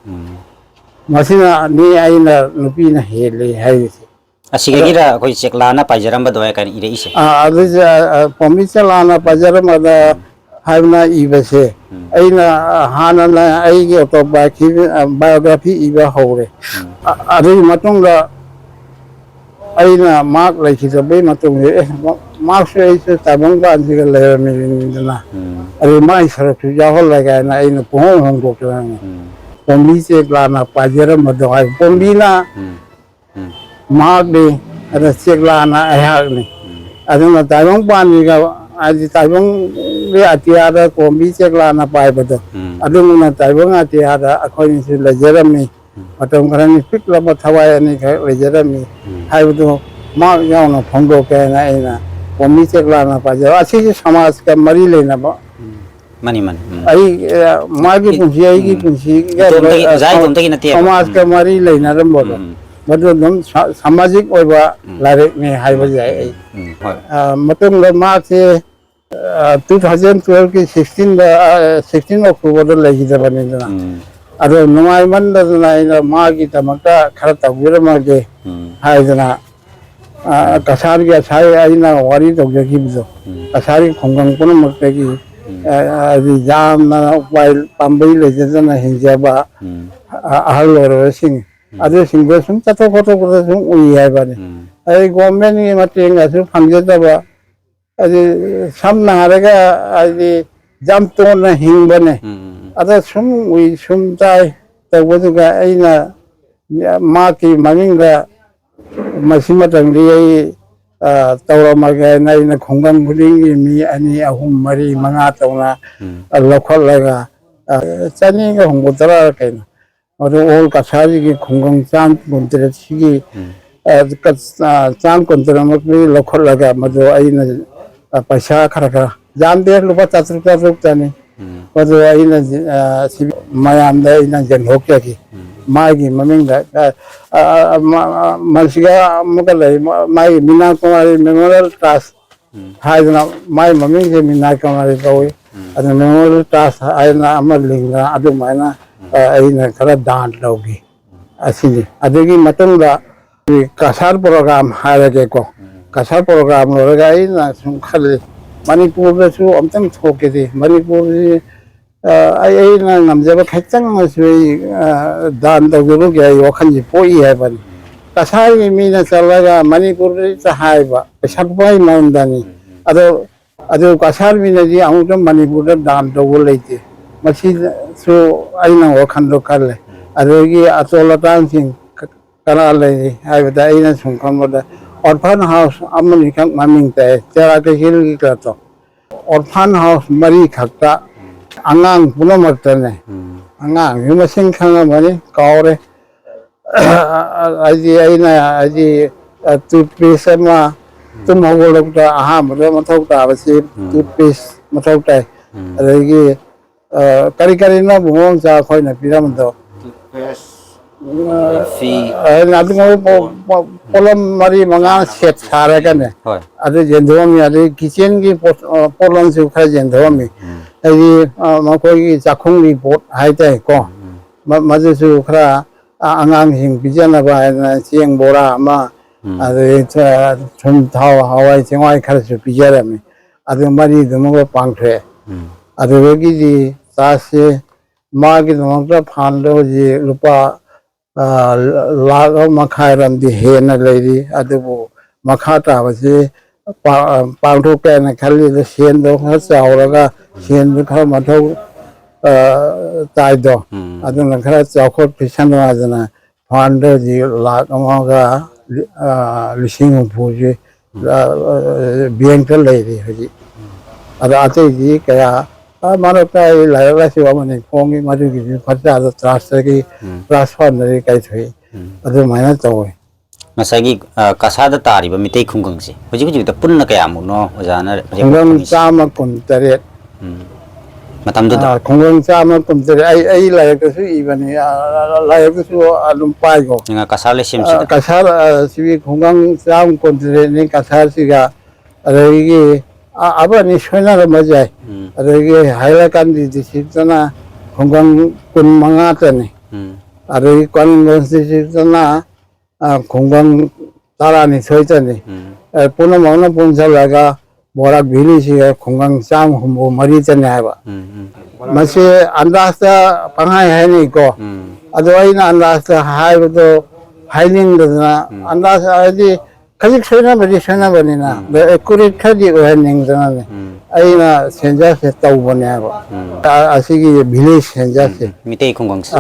ꯃꯁꯤꯅꯅꯤ ꯑꯩꯅ ꯅꯨꯄꯤꯅ ꯍꯦꯜꯂꯤ ꯍꯥꯏꯔꯤꯁꯦ ꯑꯁꯤꯗꯒꯤꯔ ꯑꯩꯈꯣꯏ ꯆꯦꯛꯂꯥꯅ ꯄꯥꯏꯖꯔꯝꯕꯗꯣ ꯀꯥꯏꯅ ꯏꯔꯛꯏꯁꯦ ꯑꯗꯨꯁꯦ ꯄꯣꯝꯕꯤ ꯆꯦꯛꯂꯥꯅ ꯄꯥꯏꯖꯔꯝꯕꯗ ꯍꯥꯏꯕꯅ ꯏꯕꯁꯦ ꯑꯩꯅ ꯍꯥꯟꯅꯅ ꯑꯩꯒꯤ ꯑꯣꯇꯣꯕꯥꯏꯑꯣꯒ꯭ꯔꯥꯐꯤ ꯏꯕ ꯍꯧꯔꯦ ꯑꯗꯨꯒꯤ ꯃꯇꯨꯡꯗ ꯑꯩꯅ ꯃꯥꯛ ꯂꯩꯈꯤꯗꯕꯩ ꯃꯇꯨꯡꯗ ꯃꯥꯛꯁꯨ ꯑꯩꯁꯨ ꯇꯥꯏꯕꯪꯄꯥꯟꯁꯤꯒ ꯂꯩꯔꯝꯃꯤꯅꯤꯗꯅ ꯑꯗꯨ ꯃꯥꯒꯤ ꯁꯔꯨꯛꯁꯨ ꯌꯥꯎꯍꯜꯂꯒ ꯍꯥꯏꯅ ꯑꯩꯅ ꯄꯨꯡꯍꯣꯡ ꯍꯣꯡꯗꯣꯛꯇꯅ ꯄꯣꯝꯕꯤ ꯆꯦꯛꯂꯥꯅ ꯄꯥꯏꯖꯔꯝꯕꯗꯣ ꯍꯥꯏ ꯄꯣꯝꯕꯤꯅ ꯃꯍꯥꯛꯅꯤ ꯑꯗ ꯆꯦꯛꯂꯥꯅ ꯑꯩꯍꯥꯛꯅꯤ ꯑꯗꯨꯅ ꯇꯥꯏꯕꯪꯄꯥꯟꯁꯤꯒ ꯍꯥꯏꯗꯤ ꯇꯥꯏꯕꯪꯒꯤ ꯑꯇꯤꯌꯥꯗ ꯄꯣꯝꯕꯤ ꯆꯦꯛꯂꯥꯅ ꯄꯥꯏꯕꯗꯣ ꯑꯗꯨꯒꯨꯝꯅ ꯇꯥꯏꯕꯪ ꯑꯇꯤꯌꯥꯗ ꯑꯩꯈꯣꯏꯅꯁꯨ ꯂꯩꯖꯔꯝꯃꯤ ꯃꯇꯝ ꯈꯔꯅꯤ ꯄꯤꯛꯂꯕ ꯊꯋꯥꯏ ꯑꯅꯤꯈꯛ ꯂꯩꯖꯔꯝꯃꯤ ꯍꯥꯏꯕꯗꯨ ꯃꯥꯛ ꯌꯥꯎꯅ ꯐꯣꯡꯗꯣꯛꯀꯦ ꯍꯥꯏꯅ ꯑꯩꯅ ꯄꯣꯝꯕꯤ ꯆꯦꯛꯂꯥꯅ ꯄꯥꯏꯖꯕ ꯑꯁꯤꯒꯤ ꯁꯃꯥꯖꯀ ꯃꯔꯤ ꯂꯩꯅꯕ ꯃꯥꯅꯤ ꯑꯩ ꯃꯥꯒꯤ ꯄꯨꯟꯁꯤ ꯑꯩꯒꯤ ꯄꯨꯟꯁꯤꯒ ꯑꯣꯖꯥ ꯏꯇꯣꯝꯇꯒꯤ ꯅꯠꯇꯦꯕ ꯁꯃꯥꯖꯀ ꯃꯔꯤ ꯂꯩꯅꯔꯝꯕꯗꯣ ꯃꯗꯨ ꯑꯗꯨꯝ ꯁꯃꯥꯖꯤक ꯑꯣꯏꯕ ꯂꯥꯏꯔꯤꯛꯅꯤ ꯍꯥꯏꯕ ꯌꯥꯏ ꯑꯩ ꯍꯣꯏ ꯃꯇꯨꯡꯗ ꯃꯥꯛꯁꯦ 2012ꯀꯤ 16 ꯑꯣꯛꯇꯣꯕꯔꯗ ꯂꯩꯈꯤꯗꯕꯅꯤꯗꯅ ꯑꯗꯣ ꯅꯨꯡꯉꯥꯏꯃꯟꯗꯗꯅ ꯑꯩꯅ ꯃꯥꯒꯤꯗꯃꯛꯇ ꯈꯔ ꯇꯧꯕꯤꯔꯝꯃꯒꯦ ꯍꯥꯏꯗꯅ ꯀꯁꯥꯔꯒꯤ ꯉꯁꯥꯏ ꯑꯩꯅ ꯋꯥꯔꯤ ꯇꯧꯖꯈꯤꯕꯗꯣ ꯀꯁꯥꯔꯒꯤ ꯈꯨꯡꯒꯪ ꯄꯨꯝꯅꯃꯛꯇꯒꯤ ꯌꯥꯝꯅ ꯎꯄꯥꯏ ꯄꯥꯝꯕꯩ ꯂꯩꯖꯗꯅ ꯍꯤꯡꯖꯕ ꯑꯍꯜ ꯑꯣꯏꯔꯕꯁꯤꯡ ꯑꯗꯨꯁꯤꯡꯗꯣ ꯁꯨꯝ ꯆꯠꯊꯣꯛ ꯈꯣꯠꯇꯣꯛꯄꯗ ꯁꯨꯝ ꯎꯏ ꯍꯥꯏꯕꯅꯤ ꯑꯩ ꯒꯣꯔꯃꯦꯟꯒꯤ ꯃꯇꯦꯡꯒꯁꯨ ꯐꯪꯖꯗꯕ ꯍꯥꯏꯗꯤ ꯁꯝꯅ ꯍꯥꯏꯔꯒ ꯍꯥꯏꯗꯤ ꯌꯥꯝ ꯇꯣꯟꯅ ꯍꯤꯡꯕꯅꯦ ꯑꯗ ꯁꯨꯝ ꯎꯏ ꯁꯨꯝ ꯇꯥꯏ ꯇꯧꯕꯗꯨꯒ ꯑꯩꯅ ꯃꯥꯒꯤ ꯃꯅꯤꯡꯗ ꯃꯁꯤꯃꯇꯪꯗꯤ ꯑꯩ ꯇꯧꯔꯝꯃꯒꯦꯅ ꯑꯩꯅ ꯈꯨꯡꯒꯪ ꯈꯨꯗꯤꯡꯒꯤ ꯃꯤ 2, 3, 4, 5 ꯇꯧꯅ ꯂꯧꯈꯠꯂꯒ 150 ꯀꯩꯅꯣ ꯑꯗꯨ ꯑꯣꯜ ꯀꯁꯥꯔꯤꯒꯤ ꯈꯨꯡꯒꯪ 123ꯁꯤꯒꯤ 123ꯃꯛꯇꯤ ꯂꯧꯈꯠꯂꯒ ꯃꯗꯨ ꯑꯩꯅ ꯄꯩꯁꯥ ꯈꯔ ꯌꯥꯝꯗꯦ ꯂꯨꯄꯥ 400-400ꯇꯅꯤ ꯃꯗꯨ ꯑꯩꯅ ꯃꯌꯥꯝꯗ ꯑꯩꯅ ꯌꯦꯟꯊꯣꯛꯆꯈꯤ ꯃꯥꯒꯤ ꯃꯃꯤꯡꯗ ꯃꯁꯤꯒ ꯑꯃꯨꯛꯀ ꯂꯩ ꯃꯥꯒꯤ ꯃꯤꯅꯥ ꯀꯨꯃꯥꯔꯤ ꯃꯦꯃꯣꯔꯤꯌꯦꯜ ꯇ꯭ꯔꯥꯁ ꯍꯥꯏꯗꯅ ꯃꯥꯒꯤ ꯃꯃꯤꯡꯁꯦ ꯃꯤꯅꯥ ꯀꯨꯃꯥꯔꯤ ꯀꯧꯏ ꯑꯗꯨ ꯃꯦꯃꯣꯔꯤꯌꯦꯜ ꯇ꯭ꯔꯥꯁ ꯍꯥꯏꯗꯅ ꯑꯃ ꯂꯤꯡꯗꯅ ꯑꯗꯨꯃꯥꯏꯅ ꯑꯩꯅ ꯈꯔ ꯗꯥꯟ ꯇꯧꯈꯤ ꯑꯁꯤꯅꯤ ꯑꯗꯨꯒꯤ ꯃꯇꯨꯡꯗ ꯀꯁꯥꯔ ꯄ꯭ꯔꯣꯒ꯭ꯔꯥꯝ ꯍꯥꯏꯔꯒꯦꯀꯣ ꯀꯁꯥꯔ ꯄ꯭ꯔꯣꯒ꯭ꯔꯥꯝ ꯂꯣꯏꯔꯒ ꯑꯩꯅ ꯁꯨꯝ ꯈꯜꯂꯤ ꯃꯅꯤꯄꯨꯔꯗꯁꯨ ꯑꯝꯇꯪ ꯊꯣꯛꯀꯦꯗꯤ ꯃꯅꯤꯄꯨꯔꯁꯤ ꯑꯩꯅ ꯉꯝꯖꯕ ꯈꯤꯇꯪꯃꯁꯨ ꯑꯩ ꯗꯥꯟ ꯇꯧꯖꯕꯒꯤ ꯑꯩ ꯋꯥꯈꯜꯁꯤ ꯄꯣꯛꯏ ꯍꯥꯏꯕꯅꯤ ꯀꯁꯥꯔꯒꯤ ꯃꯤꯅ ꯆꯠꯂꯒ ꯃꯅꯤꯄꯨꯔꯗ ꯍꯥꯏꯕ ꯄꯩꯁꯥ ꯄꯥꯏ ꯃꯔꯝꯗꯅꯤ ꯑꯗꯣ ꯀꯁꯥꯔ ꯃꯤꯅꯗꯤ ꯑꯃꯨꯛꯇ ꯃꯅꯤꯄꯨꯔꯗ ꯗꯥꯟ ꯇꯧꯕ ꯂꯩꯇꯦ ꯃꯁꯤꯁꯨ ꯑꯩꯅ ꯋꯥꯈꯜꯗꯣ ꯈꯜꯂꯦ ꯑꯗꯒꯤ ꯑꯆꯣꯜ ꯑꯇꯥꯡꯁꯤꯡ ꯀꯅꯥ ꯂꯩꯔꯤ ꯍꯥꯏꯕꯗ ꯑꯩꯅ ꯁꯨꯝ ꯈꯪꯕꯗ ꯑꯣꯔꯐꯥꯟ ꯍꯥꯎꯁ ꯑꯃꯅꯤꯈꯛ ꯃꯃꯤꯡ ꯇꯥꯏ ꯆꯦꯔꯥ ꯀꯩꯊꯦꯜꯒꯤ ꯀꯥꯇꯣ ꯑꯣꯔꯐꯥꯟ ꯍꯥꯎꯁ 3 ꯈꯛꯇ angang punamaktane angang yung masing khangamani kaure aji toothpaste ma tum hogolokta ahamada mathokta basi toothpaste mathokta adagi kari na buhong sa khoina piramdo polam mari manga set sara kane ade jendomi ade kitchen ki polam su kha jendomi ai makoi chakhung ri pot haite ko maje su khra angang hing bijana ba chiang bora ma ade chum thau hawai chingwai khar su bijarami ade mari dumo pangthre ade gi ji ta se ma gi dumo phando ji lupa laga makhairam di hena lady adubu makhata basi pangtho pe na khali de sen do kha chauraga sen du kha mathau tai do aduna kha chaukhot pisan wa jana phando ji lag amaga lising phuji bienka lady haji ada ate ji kaya mana kai la si wa mane kongi madu gi phata da transfer nari kai thui adu maina tawi masagi kasada tari ba mitei khunggang si hoji ta punna kaya mu no ojana khunggang chama kun tare matam du da khunggang chama kun tare ai la ka su ibani la ka su alum pai go nga kasale sim si kasar si khunggang cham kun tare ni kasar si ga agi aba ni shona ra majai adagi haila kan di sitana khonggang kun manga tane adagi kan sitana khonggang tara ni soitane puna mona punsa laga borak bili si khonggang sam humbo mari tane aba mase andasta pangai hai ni ko adoi na andasta hai do hailing da andasta adi khajik soina bani na the accurate khaji ohaning dana aina senja se tau bane aba asigi village senja se mitei khunggang si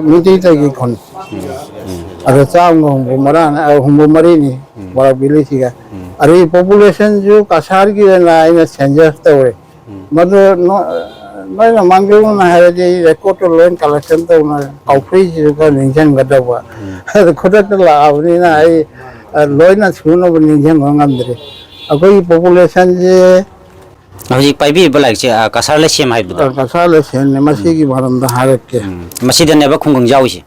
mitei ta gi khon ada chang humbo mari ni bora village ga ari population ju kasar gi na aina senja tawe madu noi na mangeu na hare record loan collection to na office ju ka ningjan gada wa khoda ta la avni na ai loan na chuno ningjan ngam dre akoi population je hoji paibi balak che kasar le sem hai bu kasar le sen ne masi gi baram da hare ke masi da ne ba khunggang jaw si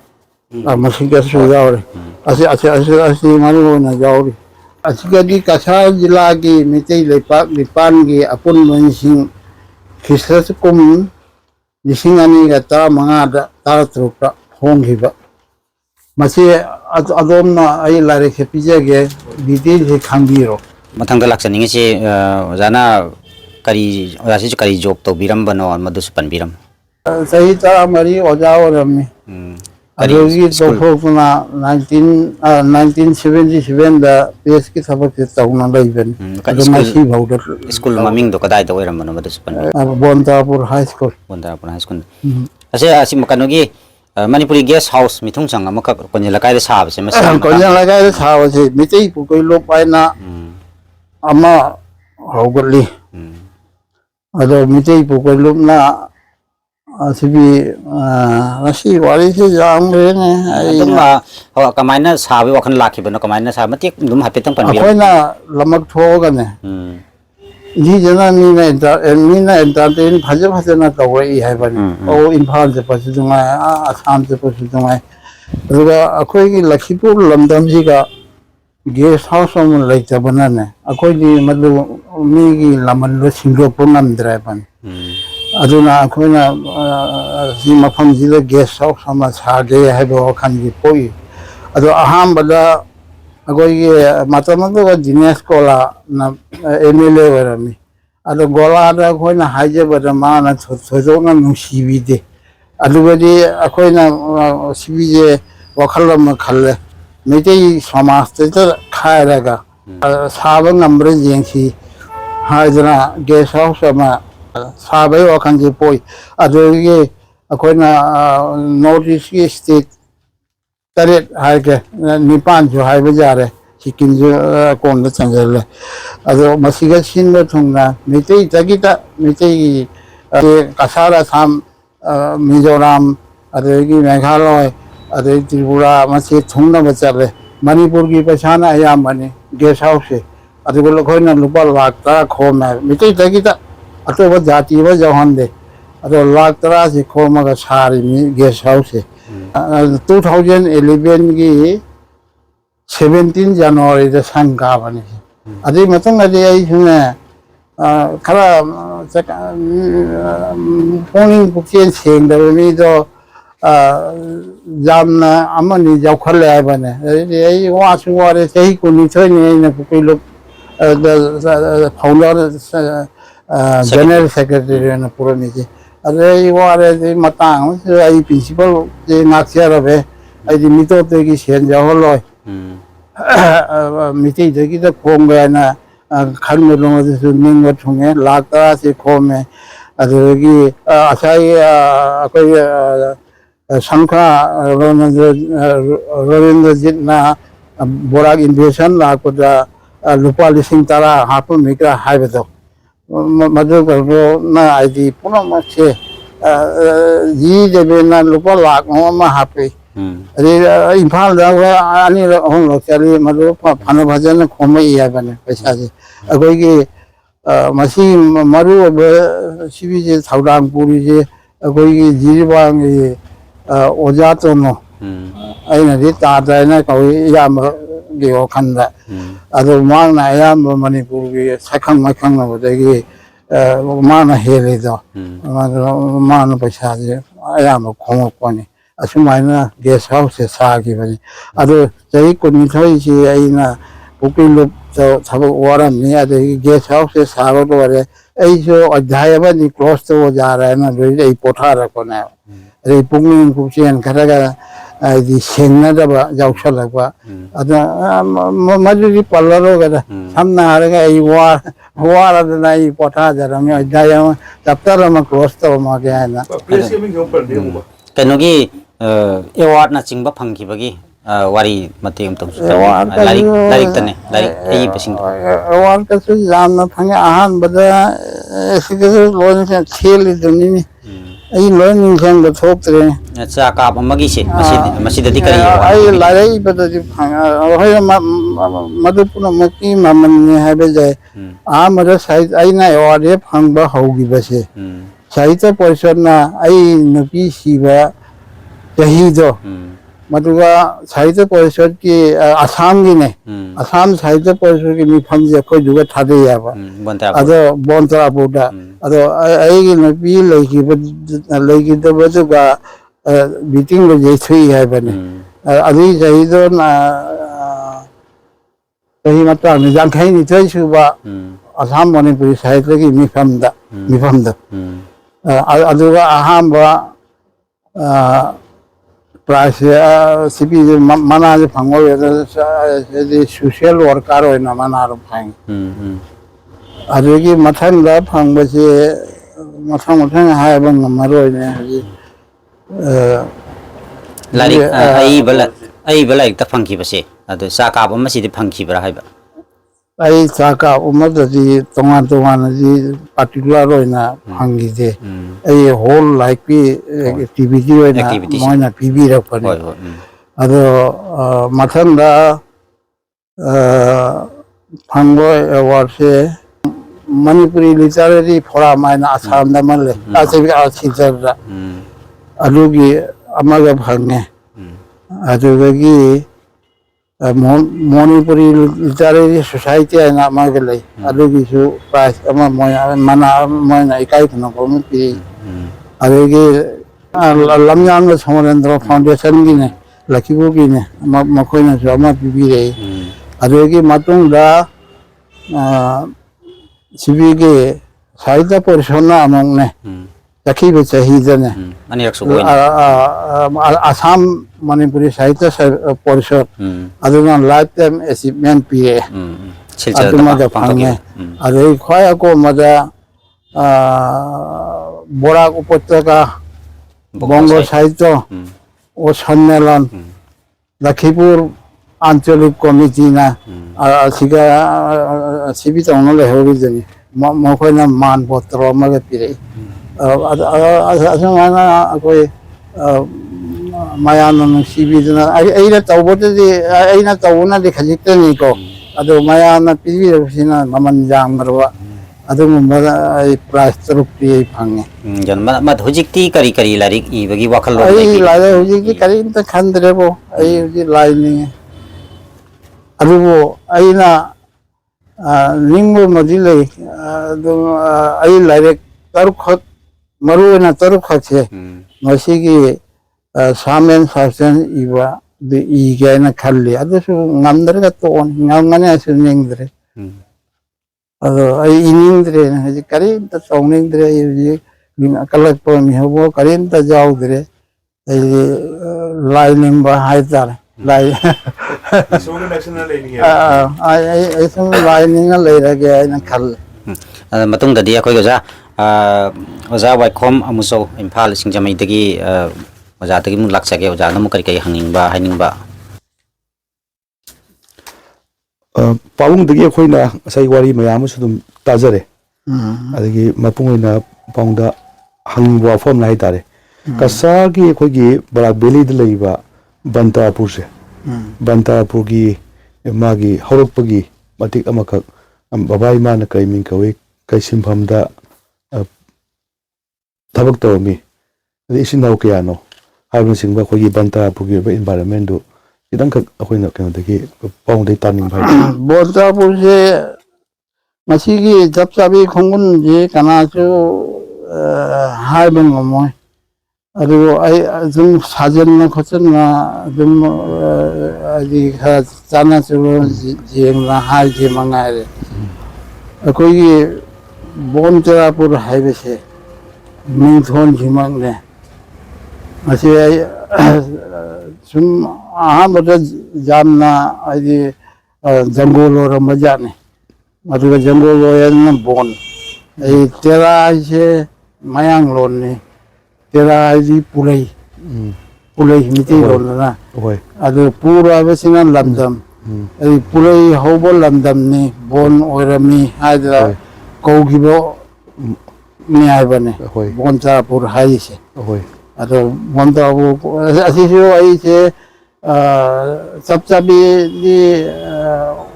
masi ga su jaw re asi manu na jaw re asi ga di kasar jila gi mitei lepak lipan gi apun mensing Kisah kum disingani kata mengada tar truka honghiba masih adom na ai lari sepija ge detail he khambiro mathang da laksaning si jana kari ojasi kari job to biram bano madus pan biram sahi tara mari oja orami adogi to na 1977 da PS ki sabak se tauna laiben masih bauda school maming do kadai to eram bano madus pan Bondapur High School ase asi makanogi Manipuri guest house mithung sang amaka konjala kai sa se mas konjala kai sa se mitei pu koi lo pai na ama hogoli ado mitei pu koi lo na asibi rasi wari se jang le ne dum kamaina sa bi wakhan lakhi bano kamaina sa matik dum hapetang pan bi koina lamak tho ga ne ji jana ni na entertain bhaje na kawai hai bani o imphal je pasu dunga assam je pasu dunga ruga akoi gi Lakhipur lamdam ji ga guest house on lai tabana ne akoi ni madu mi gi laman lo singro punam drai ban aduna akoi na ji mafam ji le guest house sama sa ge hai bo khan gi poi ado aham bada akoi matamado ga Dinesh Kola na MLA warami ado gola da khoi na haje bada ma na thojo na nusibi de adugadi akoi na sibi je wakhalam khalle metei samaj te khaira ga sabang namre jengsi hajana guest house ma sabai wakhan je poi adogi akoi na notice ki state taret hai ke nipan jo hai bajare 시킨주 공도 전절래 아주 마시가 신도 통나 밑에 저기다 밑에 가사라 삼 미조람 아주 여기 메घालय 아주 Tripura 마시 통나 버자래 Manipur की पहचान है या मनी गेस्ट हाउस से अतुगल कोई ना लुपा लागता खोम है मिटे तकीता अतो वो जाती वो जहान दे अतो लागता से खोम का सारी गेस्ट हाउस से 2011 की 17 जनवरी से संका बनी अभी मतलब अभी इसमें खरा पोलिंग बुकिंग सेंग दे में तो जामना अमनी जाखले है बने ये वासुवारे सही को निचोय ने कोई लोग फाउंडर जनरल सेक्रेटरी ने पूरा नीचे अरे ये वारे मतांग से आई प्रिंसिपल जे नाक्सिया रहे आई मितो ते की सेन जाहो लोय मिति जगी तो खोम गया ना खन में लोग से निंग ठुंगे लागता से खोम में अदरगी असाई कोई संख्या रविंद्र जितना बोराग इन्वेशन लाकुदा लुपा लिसिंग तारा हापु मिक्रा हाइबदो मधु करो ना आईडी पुनः मचे जी जबे ना लुपा लाख म हापे अरे इम्फाल दावा आनी हम लोग चली मधु फानो भजन खोमे या बने पैसा से अगोई की मसी मरु शिवी जे साउदांगपुरी जे अगोई की जीवांग ये ओजा तो नो अइना दी तादायना कोई याम गेओ खंदा अदो मांगना याम मणिपुर की सखंग मखंग बदेगी माना हेले दो माना पैसा जे याम खोमो कोनी असुमाइना गेस्ट हाउस से सागी बनी अदो जई कोनी थोई सी अइना बुकिंग लोग तो सब वारम नहीं आते गेस्ट हाउस से सारो तो वाले ऐ जो अध्याय बनी क्लोज तो वो जा रहा है ना जो ये पोथा रखो ना अरे पुंगिंग कुचियन करेगा ये सेंगना जब जाऊशा लगवा अदा मजूरी पल्लरो करा हम ना आरेगा ये वार अदना ये पोथा जरा मैं अध्याय में तब तक हम क्लोज तो हम आगे है ना कनोगी एवार्ड ना चिंबा फंकी बगी वारी मते हम तो लाइक तने लाइक यही पसिंग एवार्ड का सु जान ना फंगे आहान बदा ऐसे के लोन से खेल दुनी आई लोन निंगन द थोक्तरे अच्छा काप अमगी से मसीदती करी आई लारै बदा जी फंगा होय मधुपुर मकी मामन ने है बे आ मरे साइज आई ना एवार्ड ये फंगबा होगी बसे साहित्य परिषद ना आई नपी सीबा यही जो मधुगा साहित्य परिषद की आसाम की ने आसाम साहित्य परिषद की मिफम जे कोई जुगा थादे याबा अदो बोंतरा बोटा अदो आईगी नपी लेकी तो बजुगा मीटिंग में जे थई है बने अभी सही तो ना सही मतलब निजाम खाई नहीं थई सुबा आसाम मणिपुरी साहित्य की मिफम दा अदुगा अहाम बा प्राइस सिपी मना जे फंगो ये सोशल वर्कर होय ना मना रो फाइन अदुगी मथन दा फंगबसे मथन हाय बंग मरो ने लारी आई बला एक त फंकी बसे अदु साका बम मसी दि फंकी बरा हायबा आई साका उमदि तोंगान तोंगान जी पार्टिकुलर होय ना फंगी दे आई होल लाइक पी एक्टिविटी होय ना मोना पीबी रखने अदो मथन दा फंगो अवार्ड से मणिपुरी लिटरेरी फोरम मायना आसाम दा मले आसे आसिजर अदुगी अमगा फंगे अदुगी मणिपुरी लिटरेरी सोसाइटी है ना मगले अदुगी सु प्राइस अमा मना मना इकाई खनो पी अदुगी लमयांग सोमरेंद्र फाउंडेशन की ने लखीबू की ने मखोइना सु अमा पीबी रे अदुगी मतुंग दा सिबी के साहित्य परिषद ना अमंग ने लखी बे चाहिए ने आसाम मणिपुरी साहित्य परिषद अदुना लाइफ टाइम अचीवमेंट पीए अदुमा दा फंगे अदु खय को मजा बोराक उपत्यका बंग साहित्य ओ सम्मेलन Lakhipur Anchalik Committee na sibi tawna le horizoni mo khoi na man botro ma ga pire asana akoi mayana na sibi na aina tawbote di aina tawna di khajikte ni ko ado mayana piri sina maman jam marwa ado mumba price trup pi phange jan mat hojikti kari kari larik I bagi wakal lo ai lai hojikti kari ta khandre bo ai hoji lai ni adubo aina ningbo madile ai lai taruk khat maru na taruk khat che masigi samen sasen iwa de I ga na khalli adu su ngamdre ga to ngangane asu ningdre ado ai iningdre na ji kari ta songningdre ji kalak po mi hobo karin ta jaudre ai lai nimba haidar lai song national learning ai sum lai ninga leira ge ai na khal matung da dia koi ga oza waikhom amuso imphal singjamai dagi oza dagi mu laksage oza namu kari kai hangingba hainingba pawung dagi khoina sai wari mayam su dum tajare adagi mapung ina pawungda hangingba form lai tare kasagi khoi gi barak beli de leiba bantapur se bantapur gi magi horokpagi matik amakak babai mana kai min kawe kai simhamda tabak tawmi isin naw kayano habna singba khoi gi bantapur gi environment do idang kak akhoi na kana dagi pawung dai taning bhai bantapur se masigi japsabi khongun je kana chu haibang moy adu ai zum sajan na khochen na zum ai kha chana chu jeng na hai je mangai akoi gi Bontarapur highway se Mingthon jimang ne ase ai sum ahamada jamna ai jangolo ramaja ne adu jangolo yan bon ai tera se mayang lon ne tera ji pulai miti lon na adu pura besina lamdam ai pulai hobol lamdam ne bon oirami hadra kougibo ni ai bane Bontarapur hai se ado Bontarapur asisu ai se sabsabi di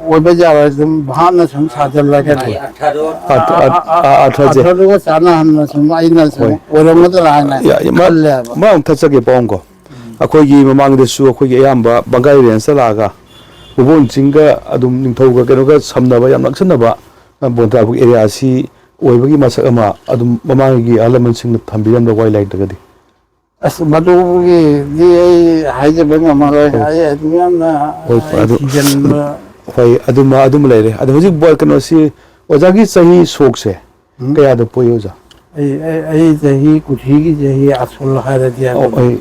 obaja zum bhana sum sajal la ke athado ko sana hamna sum ai na sum orama da rana ma thachage bongo akoi gi mamang de su akoi gi yamba bangai ren salaga ubon jinga adum ningthau ga keno ga samnaba yam laksanaba Bontarapur area si oibagi masak ama adum mamang gi alaman sing thambiram da wildlife dagadi as madu gi di haije bang ma ai admian na hoi adum leire adu hojik boy kano si ojagi sahi sok se kaya da poyo ja ai jahi kuthi gi jahi asul hara dia ai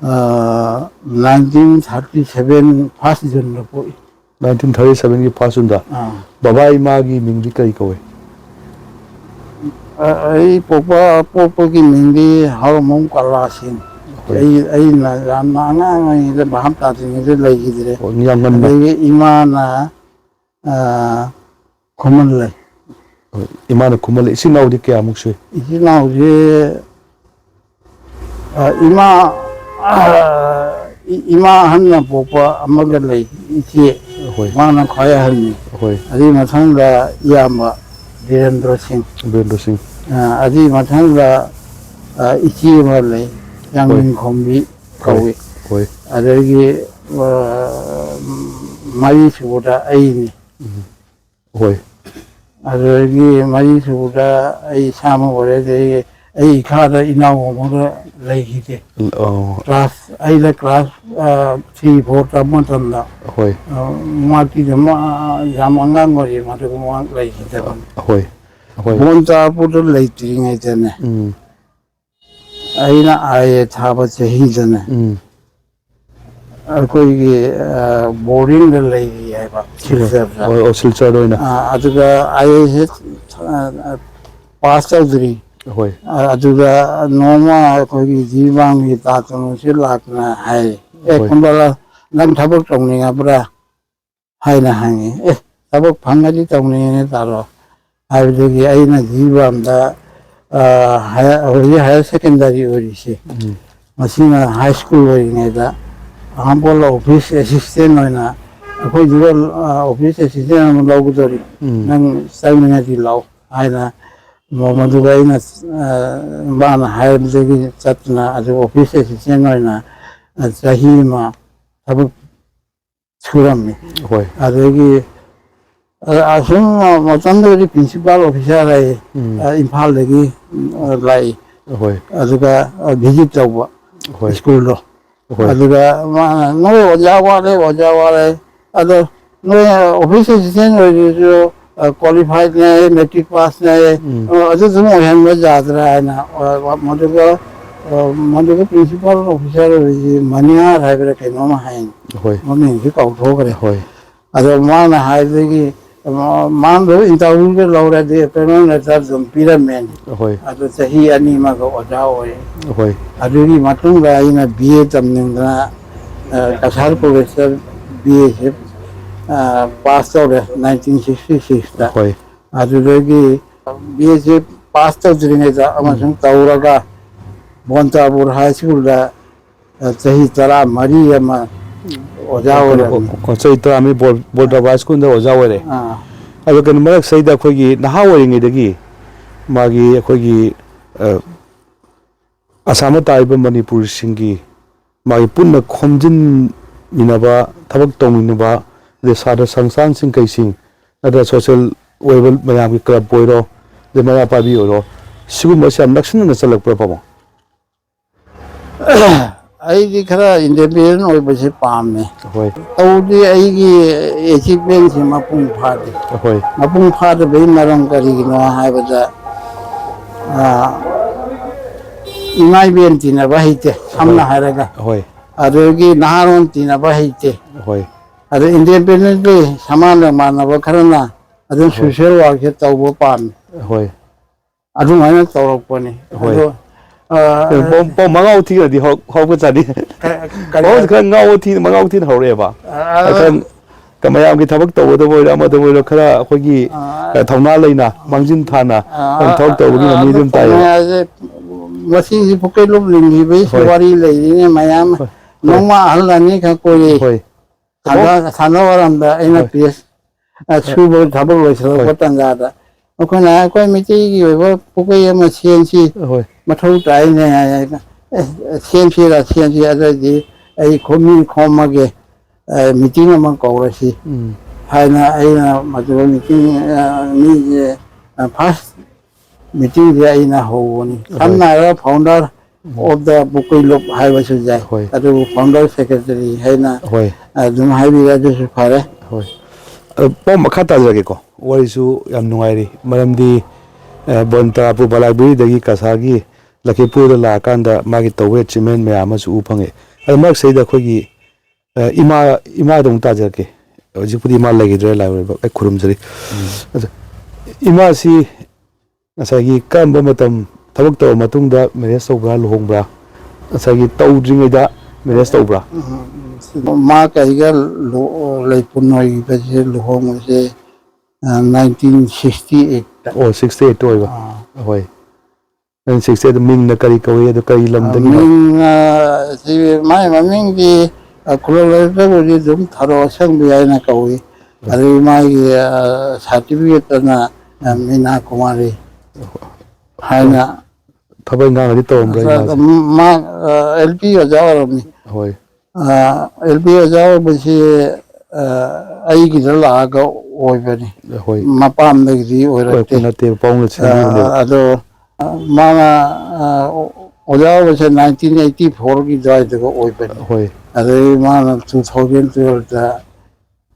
1937 first jun poi 1937 gi pasunda babai ma gi mingdi kai kowe ai popa gi mingdi harmon kalasin ai na ramna ngai le baham ta tin le lai gi dire nyam ngan ai imana common le imana kumal isi naw di kya mukse isi naw je ima hanna popa amaga le isi mana khaya hanni adi mathang da yama Virendra Singh adi mathang da isi ma le yang khombi kawi adagi mai suda ai ni adagi mai suda ai sama ore de ai khada inaw mo lai hite class ai la class 3 4 tamon tamda mati jama jamanga ngori mate ko mo lai hite Bontarapur lai tingai tene ai na ai thaba chahi jane akoi gi boarding le lai ai ba silchar doina aduga ai he pass chaudhuri aduga noma akoi gi jiwang gi ta tanu se lakna hai ekondala ꯅꯪ ꯊꯕꯛ ꯇꯧꯅꯤꯡꯉꯕ꯭ꯔꯥ ꯍꯥꯏꯅ ꯍꯪꯉꯤ ꯊꯕꯛ ꯐꯪꯉꯗꯤ ꯇꯧꯅꯤꯡꯉꯦ ꯇꯥꯔꯣ ꯍꯥꯏꯕꯗꯒꯤ ꯑꯩꯅ ꯖꯤꯔꯤꯕꯥꯝꯗ ꯍꯧꯖꯤꯛ ꯍꯥꯌꯔ ꯁꯦꯀꯦꯟꯗꯔꯤ ꯑꯣꯏꯔꯤꯁꯦ ꯃꯁꯤꯅ ꯍꯥꯏ ꯁ꯭ꯀꯨꯜ ꯑꯣꯏꯔꯤꯉꯩꯗ ꯑꯍꯥꯝꯕꯣꯜ ꯑꯣꯐꯤꯁ ꯑꯦꯁꯤꯁꯇꯦꯟ ꯑꯣꯏꯅ ꯑꯩꯈꯣꯏꯗꯨꯒ ꯑꯣꯐꯤꯁ ꯑꯦꯁꯤꯁꯇꯦꯟ ꯑꯃ ꯂꯧꯒꯗꯧꯔꯤ ꯅꯪ ꯆꯪꯅꯤꯡꯉꯗꯤ ꯂꯥꯛꯑꯣ ꯍꯥꯏꯅ ꯃꯗꯨꯒ ꯑꯩꯅ ꯃꯥꯅ ꯍꯥꯏꯕꯗꯒꯤ ꯆꯠꯇꯨꯅ ꯑꯗꯨ ꯑꯣꯐꯤꯁ ꯑꯦꯁꯤꯁꯇꯦꯟ ꯑꯣꯏꯅ ꯆꯍꯤ ꯑꯃ ꯊꯕꯛ ꯁꯨꯔꯝꯃꯤ ꯑꯗꯒꯤ ꯑꯁꯨꯝ ꯃꯇꯝꯗꯨꯗꯤ ꯄ꯭ꯔꯤꯟꯁꯤꯄꯥꯜ ꯑꯣꯐꯤꯁꯥꯔ ꯂꯩ ꯏꯝꯐꯥꯜꯗꯒꯤ ꯂꯥꯛꯏ ꯑꯗꯨꯒ ꯚꯤꯖꯤꯠ ꯇꯧꯕ ꯁ꯭ꯀꯨꯜꯗꯣ ꯑꯗꯨꯒ ꯃꯥꯅ ꯅꯣꯏ ꯑꯣꯖꯥ ꯋꯥꯠꯂꯦ ꯑꯗꯣ ꯅꯣꯏ ꯑꯣꯐꯤꯁ ꯑꯦꯁꯤꯁꯇꯦꯟ ꯑꯣꯏꯔꯁꯨ ꯀ꯭ꯋꯥꯂꯤꯐꯥꯏꯗꯅꯦ ꯃꯦꯇ꯭ꯔꯤꯛ ꯄꯥꯁꯅꯦ ꯑꯗꯨꯗꯨꯝ ꯑꯣꯏꯍꯟꯕ ꯌꯥꯗ꯭ꯔꯥ ꯍꯥꯏꯅ ꯃꯗꯨꯒ ꯄ꯭ꯔꯤꯟꯁꯤꯄꯥꯜ ꯑꯣꯐꯤꯁꯥꯔ ꯑꯣꯏꯔꯤꯁꯤ ꯃꯅꯤꯍꯥꯔ ꯍꯥꯏꯕ꯭ꯔꯥ ꯀꯩꯅꯣꯝꯃ ꯍꯥꯏꯅꯤ ꯃꯃꯤꯡꯁꯤ ꯀꯥꯎꯊꯣꯛꯈ꯭ꯔꯦ ꯑꯗꯣ ꯃꯥꯅ ꯍꯥꯏꯕꯗꯒꯤ ꯃꯥꯅ ꯏꯟꯇꯔꯚꯤꯌꯨꯒ ꯂꯧꯔꯗꯤ ꯑꯦꯄꯣꯏꯟꯃꯦꯟ ꯂꯦꯇꯔ ꯑꯗꯨꯝ ꯄꯤꯔꯝꯃꯦ ꯑꯗꯨ ꯆꯍꯤ 2 ꯑꯃꯒ ꯑꯣꯖꯥ ꯑꯣꯏ ꯑꯗꯨꯒꯤ ꯃꯇꯨꯡꯗ ꯑꯩꯅ BA ꯇꯝꯅꯤꯡꯗꯅ ꯀꯁꯥꯔ ꯀꯣꯂꯦꯖꯇ BAꯁꯦ ꯄꯥꯁ ꯇꯧꯔꯦ 1966ꯗ ꯑꯗꯨꯗꯒꯤ BAꯁꯦ ꯄꯥꯁ ꯇꯧꯗ꯭ꯔꯤꯉꯩꯗ ꯑꯃꯁꯨꯡ ꯇꯧꯔꯒ ꯕꯣꯟꯇꯥꯄꯨꯔ ꯍꯥꯏ ꯁ꯭ꯀꯨꯜꯗ ꯆꯍꯤ 13 ꯑꯃ ꯑꯣꯖꯥ ꯑꯣꯏꯔꯝꯃꯤ ꯆꯍꯤ 13 ꯕꯣꯟꯇꯥꯄꯨꯔ ꯍꯥꯏ ꯁ꯭ꯀꯨꯜꯗ ꯑꯣꯖꯥ ꯑꯣꯏꯔꯦ ꯑꯗꯣ ꯀꯩꯅꯣ ꯃꯔꯛꯁꯤꯗ ꯑꯩꯈꯣꯏꯒꯤ ꯅꯍꯥ ꯑꯣꯏꯔꯤꯉꯩꯗꯒꯤ ꯃꯥꯒꯤ ꯑꯩꯈꯣꯏꯒꯤ ꯑꯁꯥꯝꯗ ꯇꯥꯔꯤꯕ ꯃꯅꯤꯄꯨꯔꯁꯤꯡꯒꯤ ꯃꯥꯒꯤ ꯄꯨꯟꯅ ꯈꯣꯝꯖꯤꯟꯃꯤꯟꯅꯕ ꯊꯕꯛ ꯇꯧꯃꯤꯟꯅꯕ ꯑꯗꯩ ꯁꯥꯇ꯭ꯔ ꯁꯪꯁꯊꯥꯟꯁꯤꯡ ꯀꯩꯁꯤꯡ ꯅꯠꯇ꯭ꯔꯒ ꯁꯣꯁꯤꯌꯦꯜ ꯑꯣꯏꯕ ꯃꯌꯥꯝꯒꯤ ꯀ꯭ꯂꯕ ꯑꯣꯏꯔꯣ ꯑꯗꯩ ꯃꯩꯔꯥ ꯄꯥꯏꯕꯤ ꯑꯣꯏꯔꯣ ꯁꯤꯒꯨꯝꯕꯁꯦ ꯌꯥꯝ ꯅꯛꯁꯤꯟꯅꯅ ꯆꯠꯂꯛꯄ꯭ꯔꯥ ꯄꯥꯕꯨꯡ ꯑꯩꯗꯤ ꯈꯔ ꯏꯟꯗꯤꯄꯦꯟꯗꯦꯟ ꯑꯣꯏꯕꯁꯤ ꯄꯥꯝꯃꯦ ꯇꯧꯗꯤ ꯑꯩꯒꯤ ꯑꯦꯆꯤꯞꯃꯦꯟꯁꯤ ꯃꯄꯨꯡ ꯐꯥꯗꯦ ꯃꯄꯨꯡ ꯐꯥꯗꯕꯒꯤ ꯃꯔꯝ ꯀꯔꯤꯒꯤꯅꯣ ꯍꯥꯏꯕꯗ ꯏꯃꯥ ꯏꯕꯦꯟ ꯇꯤꯟꯅꯕ ꯍꯩꯇꯦ ꯁꯝꯅ ꯍꯥꯏꯔꯒ ꯑꯗꯨꯗꯒꯤ ꯅꯍꯥꯔꯣꯟ ꯇꯤꯟꯅꯕ ꯍꯩꯇꯦ ꯑꯗ ꯏꯟꯗꯤꯄꯦꯟꯗꯦꯟꯠꯂꯤ ꯁꯃꯥꯟꯅ ꯃꯥꯟꯅꯕ ꯈꯔꯅ ꯑꯗꯨꯝ ꯁꯣꯁꯤꯌꯦꯜ ꯋꯥꯔꯛꯁꯦ ꯇꯧꯕ ꯄꯥꯝꯃꯤ ꯑꯗꯨꯃꯥꯏꯅ ꯇꯧꯔꯛꯄꯅꯤ ꯑꯗꯣ ꯃꯉꯥꯎ ꯊꯤꯅꯗꯤ ꯍꯧꯒꯠꯆꯅꯤ ꯈꯔ ꯃꯉꯥꯎ ꯊꯤꯅ ꯍꯧꯔꯛꯑꯦꯕ ꯃꯌꯥꯝꯒꯤ ꯊꯕꯛ ꯇꯧꯕꯗꯕꯨ ꯑꯣꯏꯔꯣ ꯑꯃꯗꯕꯨ ꯑꯣꯏꯔꯣ ꯈꯔ ꯑꯩꯈꯣꯏꯒꯤ ꯊꯧꯅꯥ ꯂꯩꯅ ꯃꯥꯡꯖꯤꯟ ꯊꯥꯅ ꯊꯕꯛ ꯇꯧꯕꯒꯤ ꯃꯃꯤ ꯑꯗꯨꯝ ꯇꯥꯏꯌꯦꯕ ꯃꯁꯤꯁꯤ ꯄꯨꯛꯀꯩꯂꯨꯝ ꯂꯤꯡꯈꯤꯕꯒꯤ ꯋꯥꯔꯤ ꯂꯩꯔꯤꯅꯦ ꯃꯌꯥꯝ ꯅꯣꯡꯃ ꯑꯍꯜ ꯑꯅꯤꯈꯛ ꯀꯣꯏꯔꯛꯏ ꯁꯥꯟꯅꯕꯔꯝꯗ ꯑꯩꯅ ꯄꯦꯁ ꯁꯨꯕ ꯊꯕꯛ ꯂꯣꯏꯁꯤꯜꯂꯛꯄ ꯇꯥꯟꯖꯥꯗ ꯑꯩꯈꯣꯏ ꯃꯩꯇꯩꯒꯤ ꯑꯣꯏꯕ ꯄꯣꯠꯆꯩ ꯑꯃ ꯁꯦꯝꯁꯤ ꯃꯊꯧ ꯇꯥꯏꯅꯦ ꯁꯦꯝꯁꯤ ꯑꯗꯨꯗꯤ ꯑꯩ ꯃꯤ ꯈꯣꯝꯃꯒꯦ ꯃꯤꯇꯤꯡ ꯑꯃ ꯀꯧꯔꯁꯤ ꯍꯥꯏꯅ ꯑꯩꯅ ꯃꯗꯨ ꯃꯤꯇꯤꯡ ꯃꯤꯁꯦ ꯐꯥꯔꯁ ꯃꯤꯇꯤꯡꯁꯦ ꯑꯩꯅ ꯍꯧꯕꯅꯤ ꯁꯝꯅ ꯍꯥꯏꯔꯒ ꯐꯥꯎꯟꯗꯔ ꯑꯣꯐ ꯗ ꯄꯨꯛꯀꯩꯂꯨꯞ ꯍꯥꯏꯕꯁꯨ ꯌꯥꯏ ꯑꯗꯨꯕꯨ ꯐꯥꯎꯟꯗꯔ ꯁꯦꯀ꯭ꯔꯦꯇꯔꯤ ꯍꯥꯏꯅ ꯑꯗꯨꯝ ꯍꯥꯏꯕꯤꯔꯦ ꯑꯗꯨꯁꯨ ꯐꯔꯦ ꯄꯥꯎ ꯃꯈꯥ ꯇꯥꯖꯔꯒꯦꯀꯣ ꯋꯥꯔꯤꯁꯨ ꯌꯥꯝ ꯅꯨꯡꯉꯥꯏꯔꯤ ꯃꯔꯝꯗꯤ ꯕꯣꯟꯇꯥꯄꯨꯔ ꯕꯂꯥꯏꯕꯦꯔꯤꯗꯒꯤ ꯀꯁꯥꯔꯒꯤ ꯂꯛꯈꯤꯄꯨꯔꯗ ꯂꯥꯛꯑꯀꯥꯟꯗ ꯃꯥꯒꯤ ꯇꯧꯕ ꯑꯦꯆꯤꯞꯃꯦꯟ ꯃꯌꯥꯝ ꯑꯃꯁꯨ ꯎꯕ ꯐꯪꯉꯦ ꯑꯗꯣ ꯃꯔꯛꯁꯤꯗ ꯑꯩꯈꯣꯏꯒꯤ ꯏꯃꯥꯗ ꯑꯃꯨꯛ ꯇꯥꯖꯔꯛꯀꯦ ꯍꯧꯖꯤꯛꯄꯨꯗꯤ ꯏꯃꯥ ꯂꯩꯈꯤꯗ꯭ꯔꯦ ꯂꯥꯏꯑꯣꯏꯕ ꯑꯩ ꯈꯨꯔꯨꯝꯖꯔꯤ ꯑꯗꯣ ꯏꯃꯥꯁꯤ ꯉꯁꯥꯏꯒꯤ ꯀꯔꯝꯕ ꯃꯇꯝ ꯊꯕꯛ ꯇꯧꯔꯕ ꯃꯇꯨꯡꯗ ꯃꯦꯔꯦꯖ ꯇꯧꯕ꯭ꯔꯥ ꯂꯨꯍꯣꯡꯕ꯭ꯔꯥ ꯉꯁꯥꯏꯒꯤ ꯇꯧꯗ꯭ꯔꯤꯉꯩꯗ ꯃꯦꯔꯦꯖ ꯇꯧꯕ꯭ꯔꯥ ꯃꯥ ꯀꯩꯒ ꯂꯩꯄꯨꯟ ꯑꯣꯏꯕꯁꯦ ꯂꯨꯍꯣꯡꯕꯁꯦ 1968 ꯑꯣ 68 ꯑꯣꯏꯕ ꯍꯣꯏ 1968 ꯃꯤꯡꯅ ꯀꯔꯤ ꯀꯧꯏ ꯑꯗꯣ ꯀꯔꯤ ꯂꯝꯗꯒꯤꯅꯣ ꯃꯥꯏ ꯃꯃꯤꯡꯗꯤ ꯈꯨꯂꯣꯛꯂꯩꯔꯗꯕꯨꯗꯤ ꯑꯗꯨꯝ ꯊꯔꯣ ꯑꯁꯪꯕꯤ ꯍꯥꯏꯅ ꯀꯧꯏ ꯑꯗꯨꯒꯤ ꯃꯥꯒꯤ ꯁꯥꯔꯇꯤꯐꯤꯀꯦꯠꯇꯅ ꯃꯤꯅꯥ ꯀꯨꯃꯥꯔꯤ ꯍꯥꯏꯅ ꯊꯕꯛ ꯏꯪꯈꯥꯡꯗꯤ ꯇꯧꯔꯝꯕ꯭ꯔꯥ ꯏꯃꯥꯁꯦ ꯃꯥ LP ꯑꯣꯖꯥ ꯑꯣꯏꯔꯝꯃꯤ LP ꯑꯣꯖꯥ ꯑꯣꯏꯕꯁꯤ ꯑꯩꯒꯤꯗ ꯂꯥꯛꯑꯒ ꯑꯣꯏꯕꯅꯤ ꯃꯄꯥꯝꯗꯒꯤꯗꯤ ꯑꯣꯏꯔꯛꯇꯦ ꯑꯗꯣ ꯃꯥꯅ ꯑꯣꯖꯥ ꯑꯣꯏꯕꯁꯦ 1984ꯒꯤ ꯑꯗꯨꯋꯥꯏꯗꯒ ꯑꯣꯏꯕꯅꯤ ꯑꯗꯒꯤ ꯃꯥꯅ 2012ꯗ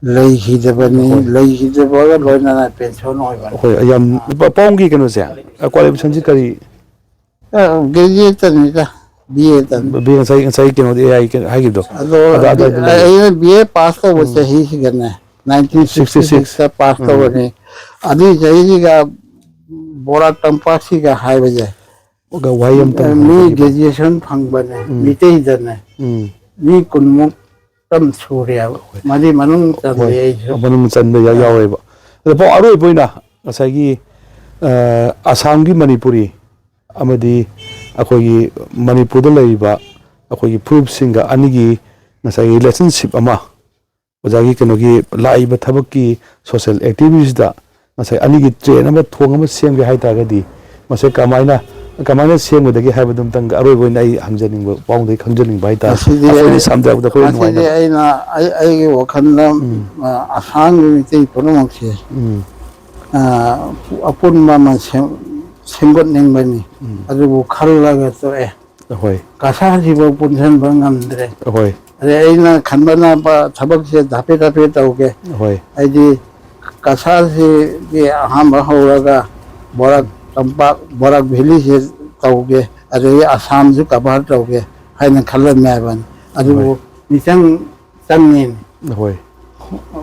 ꯂꯩꯈꯤꯗꯕꯅꯤ ꯂꯩꯈꯤꯗꯕꯒ ꯂꯣꯏꯅꯅ ꯄꯦꯟꯁꯤꯟ ꯑꯣꯏꯕꯅꯤ ꯌꯥꯝ ꯄꯥꯎꯝꯒꯤ ꯀꯩꯅꯣꯁꯦ ꯀ꯭ꯋꯥꯂꯤꯐꯤꯀꯦꯁꯟꯁꯤ ꯀꯔꯤ ꯒ꯭ꯔꯦꯖꯨꯌꯦꯠꯇꯅꯤꯗ BA ꯇꯅꯤ ꯉꯁꯥꯏ ꯀꯩꯅꯣꯗꯤ ꯍꯥꯏꯈꯤꯕꯗꯣ ꯑꯗꯣ ꯑꯩꯅ BA ꯄꯥꯁ ꯇꯧꯕ ꯆꯍꯤꯁꯤꯒꯅꯦ 1966ꯇ ꯄꯥꯁ ꯇꯧꯕꯅꯤ ꯑꯗꯨꯒꯤ ꯆꯍꯤꯁꯤꯒ ꯕꯣꯔꯥꯛ ꯇꯝꯄꯥꯛꯁꯤꯒ ꯍꯥꯏꯕꯁꯦ ꯋꯥꯍꯩ ꯑꯃꯇꯪ ꯃꯤ ꯍꯥꯏꯕꯤꯕ ꯒ꯭ꯔꯦꯖꯨꯑꯦꯁꯟ ꯐꯪꯕꯅꯦ ꯃꯤꯇꯩꯗꯅꯦ ꯃꯤ 10ꯃꯨꯛ ꯇꯝ ꯁꯨꯔꯦꯕ ꯃꯗꯤ ꯃꯅꯨꯡ ꯆꯜꯂꯤ ꯑꯩꯁꯨ ꯃꯅꯨꯡ ꯆꯟꯕ ꯌꯥꯎꯔꯦꯕ ꯑꯗꯣ ꯄꯥꯎ ꯑꯔꯣꯏꯕ ꯑꯣꯏꯅ ꯉꯁꯥꯏꯒꯤ ꯑꯁꯥꯝꯒꯤ ꯃꯅꯤꯄꯨꯔꯤ ꯑꯃꯗꯤ ꯑꯩꯈꯣꯏꯒꯤ ꯃꯅꯤꯄꯨꯔꯗ ꯂꯩꯔꯤꯕ ꯑꯩꯈꯣꯏꯒꯤ ꯐꯨꯔꯨꯞꯁꯤꯡꯒ ꯑꯅꯤꯒꯤ ꯉꯁꯥꯏꯒꯤ ꯔꯤꯂꯦꯁꯟꯁꯤꯞ ꯑꯃ ꯑꯣꯖꯥꯒꯤ ꯀꯩꯅꯣꯒꯤ ꯂꯥꯛꯏꯕ ꯊꯕꯛꯀꯤ ꯁꯣꯁꯤꯌꯦꯜ ꯑꯦꯛꯇꯤꯚꯤꯇꯤꯁꯗ ꯉꯁꯥꯏ ꯑꯅꯤꯒꯤ ꯇ꯭ꯔꯦꯟ ꯑꯃ ꯊꯣꯡ ꯑꯃ ꯁꯦꯝꯒꯦ ꯍꯥꯏꯇꯥꯔꯒꯗꯤ ꯃꯁꯤ ꯀꯃꯥꯏꯅ ꯁꯦꯝꯒꯗꯒꯦ ꯍꯥꯏꯕꯗꯨ ꯑꯃꯇꯪ ꯑꯔꯣꯏꯕ ꯑꯣꯏꯅ ꯑꯩ ꯍꯪꯖꯅꯤꯡꯕ ꯄꯥꯎꯗꯒꯤ ꯈꯪꯖꯅꯤꯡꯕ ꯍꯥꯏꯇꯥꯔꯦ ꯑꯩꯈꯣꯏꯅ ꯁꯝꯖꯕꯗ ꯑꯩꯈꯣꯏꯅ ꯃꯁꯤꯗꯤ ꯅꯨꯡꯉꯥꯏꯅꯕ ꯑꯩꯅ ꯑꯩꯒꯤ ꯋꯥꯈꯜꯗ ꯑꯁꯥꯝꯒꯤ ꯃꯤꯇꯩ ꯄꯨꯝꯅꯃꯛꯁꯦ ꯑꯄꯨꯟꯕ ꯑꯃ ꯁꯦꯝꯒꯠꯅꯤꯡꯕꯅꯤ ꯑꯗꯨꯕꯨ ꯈꯜꯂꯒ ꯇꯣꯛꯑꯦ ꯍꯣꯏ ꯀꯁꯥꯔꯁꯤꯐꯥꯎ ꯄꯨꯟꯁꯤꯟꯕ ꯉꯝꯗ꯭ꯔꯦ ꯍꯣꯏ ꯑꯗꯩ ꯑꯩꯅ ꯈꯟꯕꯅ ꯊꯕꯛꯁꯦ ꯍꯥꯐꯦꯠ ꯍꯥꯐꯦꯠ ꯇꯧꯒꯦ ꯍꯣꯏ ꯍꯥꯏꯗꯤ ꯀꯁꯥꯔꯁꯤꯒꯤ ꯑꯍꯥꯟꯕ ꯍꯧꯔꯒ ꯕꯣꯔꯥꯛ ꯇꯝꯄꯥꯛ ꯕꯣꯔꯥꯛ ꯚꯦꯂꯤꯁꯦ ꯇꯧꯒꯦ ꯑꯗꯒꯤ ꯑꯁꯥꯝꯁꯨ ꯀꯚꯔ ꯇꯧꯒꯦ ꯍꯥꯏꯅ ꯈꯜꯂꯝꯃꯦ ꯍꯥꯏꯕꯅꯤ ꯍꯣꯏ ꯑꯗꯨꯕꯨ ꯃꯤꯆꯪ ꯆꯪꯉꯤꯅꯤ ꯍꯣꯏ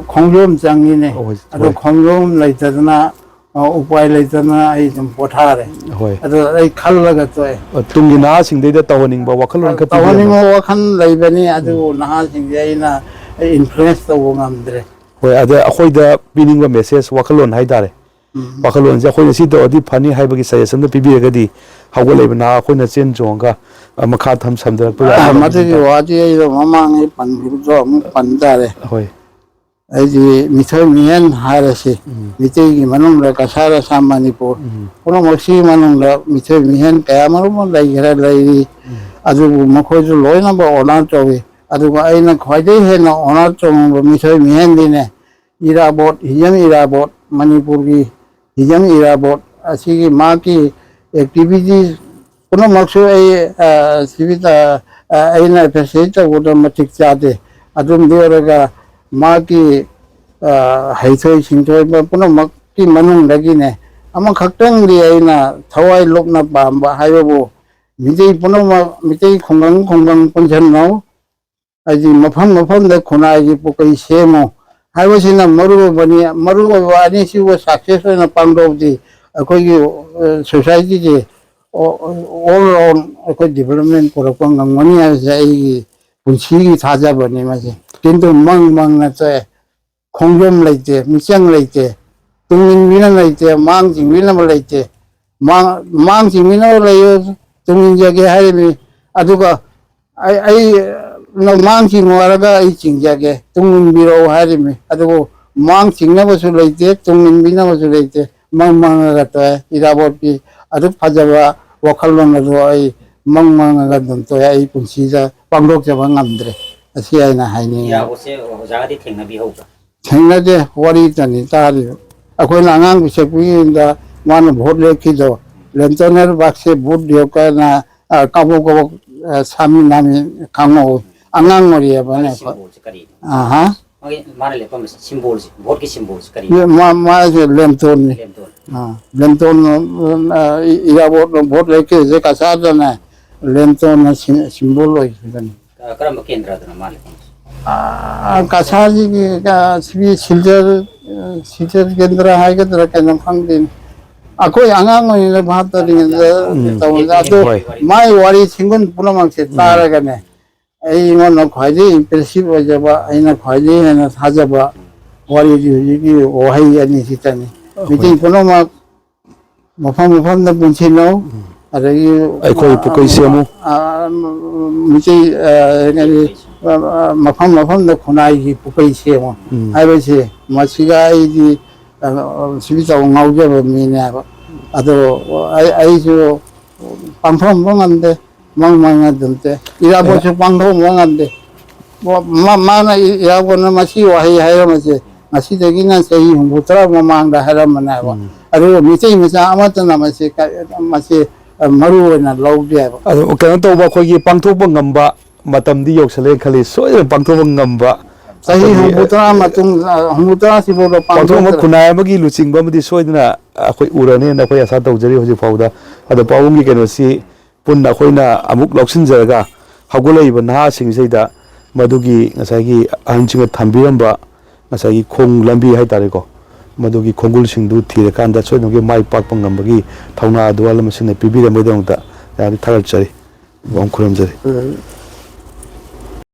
ꯈꯣꯡꯖꯣꯝ ꯆꯪꯉꯤꯅꯦ ꯍꯣꯏ ꯑꯗꯣ ꯍꯣꯏ ꯈꯣꯡꯖꯣꯝ ꯂꯩꯇꯗꯅ ꯎꯄꯥꯏ ꯂꯩꯇꯗꯅ ꯑꯩ ꯑꯗꯨꯝ ꯄꯣꯊꯥꯔꯦ ꯍꯣꯏ ꯑꯗꯣ ꯑꯩ ꯈꯜꯂꯒ ꯇꯣꯛꯑꯦ ꯇꯨꯡꯒꯤ ꯅꯍꯥꯁꯤꯡꯗꯩꯗ ꯇꯧꯍꯟꯅꯤꯡꯕ ꯋꯥꯈꯜꯂꯣꯟ ꯈꯔ ꯄꯤꯕꯤꯔꯝꯃꯣ ꯇꯧꯍꯟꯅꯤꯡꯕ ꯋꯥꯈꯜ ꯂꯩꯕꯅꯤ ꯑꯗꯨꯕꯨ ꯅꯍꯥꯁꯤꯡꯁꯦ ꯑꯩꯅ ꯏꯟꯐ꯭ꯂꯨꯌꯦꯟꯁ ꯇꯧꯕ ꯉꯝꯗ꯭ꯔꯦ ꯍꯣꯏ ꯑꯗ ꯑꯩꯈꯣꯏꯗ ꯄꯤꯅꯤꯡꯕ ꯃꯦꯁꯦꯖ ꯋꯥꯈꯜꯂꯣꯟ ꯍꯥꯏꯇꯥꯔꯦ ꯋꯥꯈꯜꯂꯣꯟꯁꯦ ꯑꯩꯈꯣꯏꯅ ꯁꯤ ꯇꯧꯔꯗꯤ ꯐꯅꯤ ꯍꯥꯏꯕꯒꯤ ꯁꯖꯦꯁꯟꯗ ꯄꯤꯕꯤꯔꯒꯗꯤ ꯍꯧꯒꯠꯂꯛꯏꯕ ꯅꯍꯥ ꯑꯩꯈꯣꯏꯅ ꯆꯦꯟ ꯆꯣꯡꯉꯒ ꯃꯈꯥ ꯁꯝꯊꯔꯛꯄ ꯌꯥꯒꯗ꯭ꯔꯥ ꯃꯗꯨꯒꯤ ꯋꯥꯗꯤ ꯑꯩꯗꯣ ꯃꯃꯥꯡꯉꯩ ꯄꯟꯈꯤꯕꯗꯣ ꯑꯃꯨꯛ ꯄꯟ ꯇꯥꯔꯦ ꯍꯣꯏ ꯑꯩꯗꯤ ꯃꯤꯊꯣꯏ ꯃꯤꯍꯦꯟ ꯍꯥꯏꯔꯁꯤ ꯃꯤꯇꯩꯒꯤ ꯃꯅꯨꯡꯗ ꯀꯁꯥꯔ ꯑꯁꯥꯝ ꯃꯅꯤꯄꯨꯔ ꯄꯨꯝꯅꯃꯛꯁꯤꯒꯤ ꯃꯅꯨꯡꯗ ꯃꯤꯊꯣꯏ ꯃꯤꯍꯦꯟ ꯀꯌꯥꯃꯔꯨꯝ ꯑꯃ ꯂꯩꯔꯤ ꯑꯗꯨꯕꯨ ꯃꯈꯣꯏꯁꯨ ꯂꯣꯏꯅꯃꯛ ꯑꯣꯅꯔ ꯇꯧꯋꯤ ꯑꯗꯨꯒ ꯑꯩꯅ ꯈ꯭ꯋꯥꯏꯗꯒꯤ ꯍꯦꯟꯅ ꯑꯣꯅꯔ ꯇꯧꯅꯤꯡꯕ ꯃꯤꯊꯣꯏ ꯃꯤꯍꯦꯟꯗꯤꯅꯦ ꯏꯔꯥꯕꯣꯠ ꯍꯤꯖꯝ ꯏꯔꯥꯕꯣꯠ ꯃꯅꯤꯄꯨꯔꯒꯤ ꯍꯤꯖꯝ ꯏꯔꯥꯕꯣꯠ ꯑꯁꯤꯒꯤ ꯃꯥꯒꯤ ꯑꯦꯛꯇꯤꯚꯤꯇꯤꯁ ꯄꯨꯝꯅꯃꯛꯁꯨ ꯑꯩ ꯑꯩꯅ ꯑꯦꯄ꯭ꯔꯤꯁꯤꯌꯦꯠ ꯇꯧꯕꯗ ꯃꯇꯤꯛ ꯆꯥꯗꯦ ꯑꯗꯨꯝꯗꯤ ꯑꯣꯏꯔꯒ ꯃꯥꯒꯤ ꯍꯩꯊꯣꯏ ꯁꯤꯡꯊꯣꯏꯕ ꯄꯨꯝꯅꯃꯛꯀꯤ ꯃꯅꯨꯡꯗꯒꯤꯅꯦ ꯑꯃꯈꯛꯇꯪꯗꯤ ꯑꯩꯅ ꯊꯋꯥꯏ ꯂꯨꯞꯅ ꯄꯥꯝꯕ ꯍꯥꯏꯕꯕꯨ ꯃꯤꯇꯩ ꯄꯨꯝꯅꯃꯛ ꯃꯤꯇꯩ ꯈꯨꯡꯒꯪ ꯄꯨꯟꯁꯤꯟꯅꯧ ꯍꯥꯏꯗꯤ ꯃꯐꯝ ꯃꯐꯝꯗ ꯈꯨꯟꯅꯥꯏꯒꯤ ꯄꯨꯀꯩ ꯁꯦꯝꯃꯨ ꯍꯥꯏꯕꯁꯤꯅ ꯃꯔꯨꯑꯣꯏꯕꯅꯤ ꯃꯔꯨꯑꯣꯏꯕ ꯑꯅꯤꯁꯤꯕꯨ ꯁꯛꯁꯦꯁ ꯑꯣꯏꯅ ꯄꯥꯡꯊꯣꯛꯑꯕꯗꯤ ꯑꯩꯈꯣꯏꯒꯤ ꯁꯣꯁꯥꯏꯇꯤꯁꯦ ꯑꯣꯜ ꯔꯥꯎꯟ ꯑꯩꯈꯣꯏ ꯗꯤꯕꯂꯞꯃꯦꯟ ꯄꯨꯔꯛꯄ ꯉꯝꯒꯅꯤ ꯍꯥꯏꯕꯁꯦ ꯑꯩꯒꯤ ꯄꯨꯟꯁꯤꯒꯤ ꯊꯥꯖꯕꯅꯤ ꯃꯁꯤ ꯀꯤꯟꯇꯨ ꯃꯪꯅ ꯇꯣꯛꯑꯦ ꯈꯣꯡꯖꯣꯝ ꯂꯩꯇꯦ ꯃꯤꯆꯪ ꯂꯩꯇꯦ ꯇꯨꯡꯏꯟꯕꯤꯅ ꯂꯩꯇꯦ ꯃꯥꯡ ꯆꯤꯡꯕꯤꯅꯕ ꯂꯩꯇꯦ ꯃꯥꯡ ꯆꯤꯡꯕꯤꯅꯕ ꯂꯩꯌꯨ ꯇꯨꯡꯏꯟꯖꯒꯦ ꯍꯥꯏꯔꯤꯕꯅꯤ ꯑꯗꯨꯒ ꯑꯩ ꯃꯥꯡ ꯆꯤꯡꯉꯨ ꯍꯥꯏꯔꯒ ꯑꯩ ꯆꯤꯡꯖꯒꯦ ꯇꯨꯡ ꯏꯟꯕꯤꯔꯛꯎ ꯍꯥꯏꯔꯤꯕꯅꯤ ꯑꯗꯨꯕꯨ ꯃꯥꯡ ꯆꯤꯡꯅꯕꯁꯨ ꯂꯩꯇꯦ ꯇꯨꯡ ꯏꯟꯕꯤꯅꯕꯁꯨ ꯂꯩꯇꯦ ꯃꯪꯉꯒ ꯇꯣꯛꯑꯦ ꯏꯔꯥꯕꯣꯠꯀꯤ ꯑꯗꯨꯛ ꯐꯖꯕ ꯋꯥꯈꯜꯂꯣꯟ ꯑꯗꯨ ꯑꯩ ꯃꯪꯉꯒ ꯑꯗꯨꯝ ꯇꯣꯛꯑꯦ ꯑꯩ ꯄꯨꯟꯁꯤꯗ ꯄꯥꯡꯊꯣꯛꯆꯕ ꯉꯝꯗ꯭ꯔꯦ ꯑꯁꯤ ꯑꯩꯅ ꯍꯥꯏꯅꯤꯡꯉꯤ ꯏꯔꯥꯕꯣꯠꯁꯦ ꯑꯣꯖꯥꯒꯗꯤ ꯊꯦꯡꯅꯕꯤꯍꯧꯕ꯭ꯔꯥ? ꯊꯦꯡꯅꯗꯦ ꯋꯥꯔꯤꯇꯅꯤ ꯇꯥꯔꯤꯕ ꯑꯩꯈꯣꯏꯅ ꯑꯉꯥꯡ ꯄꯤꯁꯛ ꯄꯤꯛꯏꯉꯩꯗ ꯃꯥꯅ ꯚꯣꯠ ꯂꯦꯞꯈꯤꯗꯣ ꯂꯦꯟꯇꯣꯅꯔ ꯕꯥꯛꯁꯦ ꯚꯣꯠ ꯂꯦꯞꯀꯅ ꯀꯥꯕꯣꯛ ꯀꯥꯕꯣꯛ ꯁꯥꯃꯤ ꯅꯥꯃꯤ ꯈꯪꯍꯧ ꯑꯉꯥꯡ ꯑꯣꯏꯔꯤꯑꯕꯅꯦ ꯑꯩꯈꯣꯏ ꯁꯤꯝꯕꯣꯜꯁꯦ ꯀꯔꯤꯅꯣ? ꯑꯍꯥ ꯃꯥꯅ ꯂꯦꯞꯄꯝꯕꯁꯦ ꯁꯤꯝꯕꯣꯜꯁꯦ ꯚꯣꯠꯀꯤ ꯁꯤꯝꯕꯣꯜꯁꯦ ꯀꯔꯤꯅꯣ? मासे लेमटोन ꯂꯦꯝꯗꯣꯟ लेमटोन इराबोट भोट लेके जे कसा ना लेमटोन सिंबल होइबन ꯀꯔꯝꯕ ꯀꯦꯟꯗ꯭ꯔꯗꯅꯣ ꯃꯥ ꯂꯦꯞꯄꯝꯕꯁꯦ? कसा जी का सिलचर सिलचर केंद्र हाइगद्रा केन खंगदिन अखोय आंगांग ओइने भात तरिङदा तौदा अदो माइ वारी सिंगुन पुनमंगसे तारगने ꯑꯩꯉꯣꯟꯗ ꯈ꯭ꯋꯥꯏꯗꯒꯤ ꯏꯝꯄ꯭ꯔꯦꯁꯤꯚ ꯑꯣꯏꯖꯕ ꯑꯩꯅ ꯈ꯭ꯋꯥꯏꯗꯒꯤ ꯍꯦꯟꯅ ꯊꯥꯖꯕ ꯋꯥꯔꯤꯗꯤ ꯍꯧꯖꯤꯛꯀꯤ ꯋꯥꯍꯩ ꯑꯅꯤꯁꯤꯇꯅꯤ ꯃꯤꯇꯩ ꯄꯨꯝꯅꯃꯛ ꯃꯐꯝ ꯃꯐꯝꯗ ꯄꯨꯟꯁꯤꯟꯅꯧ ꯑꯗꯒꯤ ꯑꯩꯈꯣꯏ ꯄꯨꯀꯩ ꯁꯦꯝꯃꯨ ꯃꯤꯇꯩ ꯃꯐꯝ ꯃꯐꯝꯗ ꯈꯨꯟꯅꯥꯏꯒꯤ ꯄꯨꯀꯩ ꯁꯦꯝꯃꯨ ꯍꯥꯏꯕꯁꯦ ꯃꯁꯤꯒ ꯑꯩꯗꯤ ꯁꯤꯒꯤ ꯇꯧ ꯉꯥꯎꯖꯕ ꯃꯤꯅꯦ ꯍꯥꯏꯕ ꯑꯗꯣ ꯑꯩꯁꯨ ꯄꯥꯡꯊꯣꯛꯕ ꯉꯝꯗꯦ ꯃꯪ ꯑꯗꯨꯝꯇꯦ ꯏꯔꯥꯕꯣꯠꯁꯨ ꯄꯥꯡꯊꯣꯛꯕ ꯉꯝꯗꯦ माना इराबोटना मसी वही हायरमसे मसीदगिना चही 30 ममांगदा हायरमनाबा अदो मिचै मचा अमतना मसे मरु ओइना लौदेबा ꯑꯗꯣ ꯀꯩꯅꯣ ꯇꯧꯕ ꯑꯩꯈꯣꯏꯒꯤ ꯄꯥꯡꯊꯣꯛꯄ ꯉꯝꯕ ꯃꯇꯝꯗꯤ ꯌꯧꯁꯜꯂꯦ ꯈꯜꯂꯤ ꯁꯣꯏꯗꯅ ꯄꯥꯡꯊꯣꯛꯄ ꯉꯝꯕ चही 30 मतुंग 30 सिबोdo ꯄꯥꯡꯊꯣꯛꯄ पांगदरा ꯈꯨꯟꯅꯥꯏ ꯑꯃꯒꯤ ꯂꯨꯆꯤꯡꯕ ꯑꯃꯗꯤ ꯁꯣꯏꯗꯅ ꯑꯩꯈꯣꯏ ꯎꯔꯅꯦꯅ ꯑꯩꯈꯣꯏ ꯑꯁꯥ ꯇꯧꯖꯔꯤ ꯍꯧꯖꯤꯛ ꯐꯥꯎꯗ ꯑꯗꯣ ꯄꯥꯎꯡꯒꯤ ꯀꯩꯅꯣꯁꯤ ꯄꯨꯟꯅ ꯑꯩꯈꯣꯏꯅ ꯑꯃꯨꯛ ꯂꯧꯁꯤꯟꯖꯔꯒ ꯍꯧꯒꯠꯂꯛꯏꯕ ꯅꯍꯥꯁꯤꯡꯁꯤꯗ ꯃꯗꯨꯒꯤ ꯉꯁꯥꯏꯒꯤ ꯑꯍꯟꯁꯤꯡꯅ ꯊꯝꯕꯤꯔꯝꯕ ꯉꯁꯥꯏꯒꯤ ꯈꯣꯡ ꯂꯝꯕꯤ ꯍꯥꯏꯇꯥꯔꯦꯀꯣ ꯃꯗꯨꯒꯤ ꯈꯣꯡꯒꯨꯜꯁꯤꯡꯗꯨ ꯊꯤꯔꯀꯥꯟꯗ ꯁꯣꯏꯗꯅꯒꯤ ꯃꯥꯏ ꯄꯥꯛꯄ ꯉꯝꯕꯒꯤ ꯊꯧꯅꯥ ꯑꯗꯨ ꯑꯃꯁꯤꯅ ꯄꯤꯕꯤꯔꯝꯕꯒꯤꯗꯃꯛꯇ ꯌꯥꯝꯅ ꯊꯥꯒꯠꯆꯔꯤ ꯈꯨꯔꯨꯝꯖꯔꯤ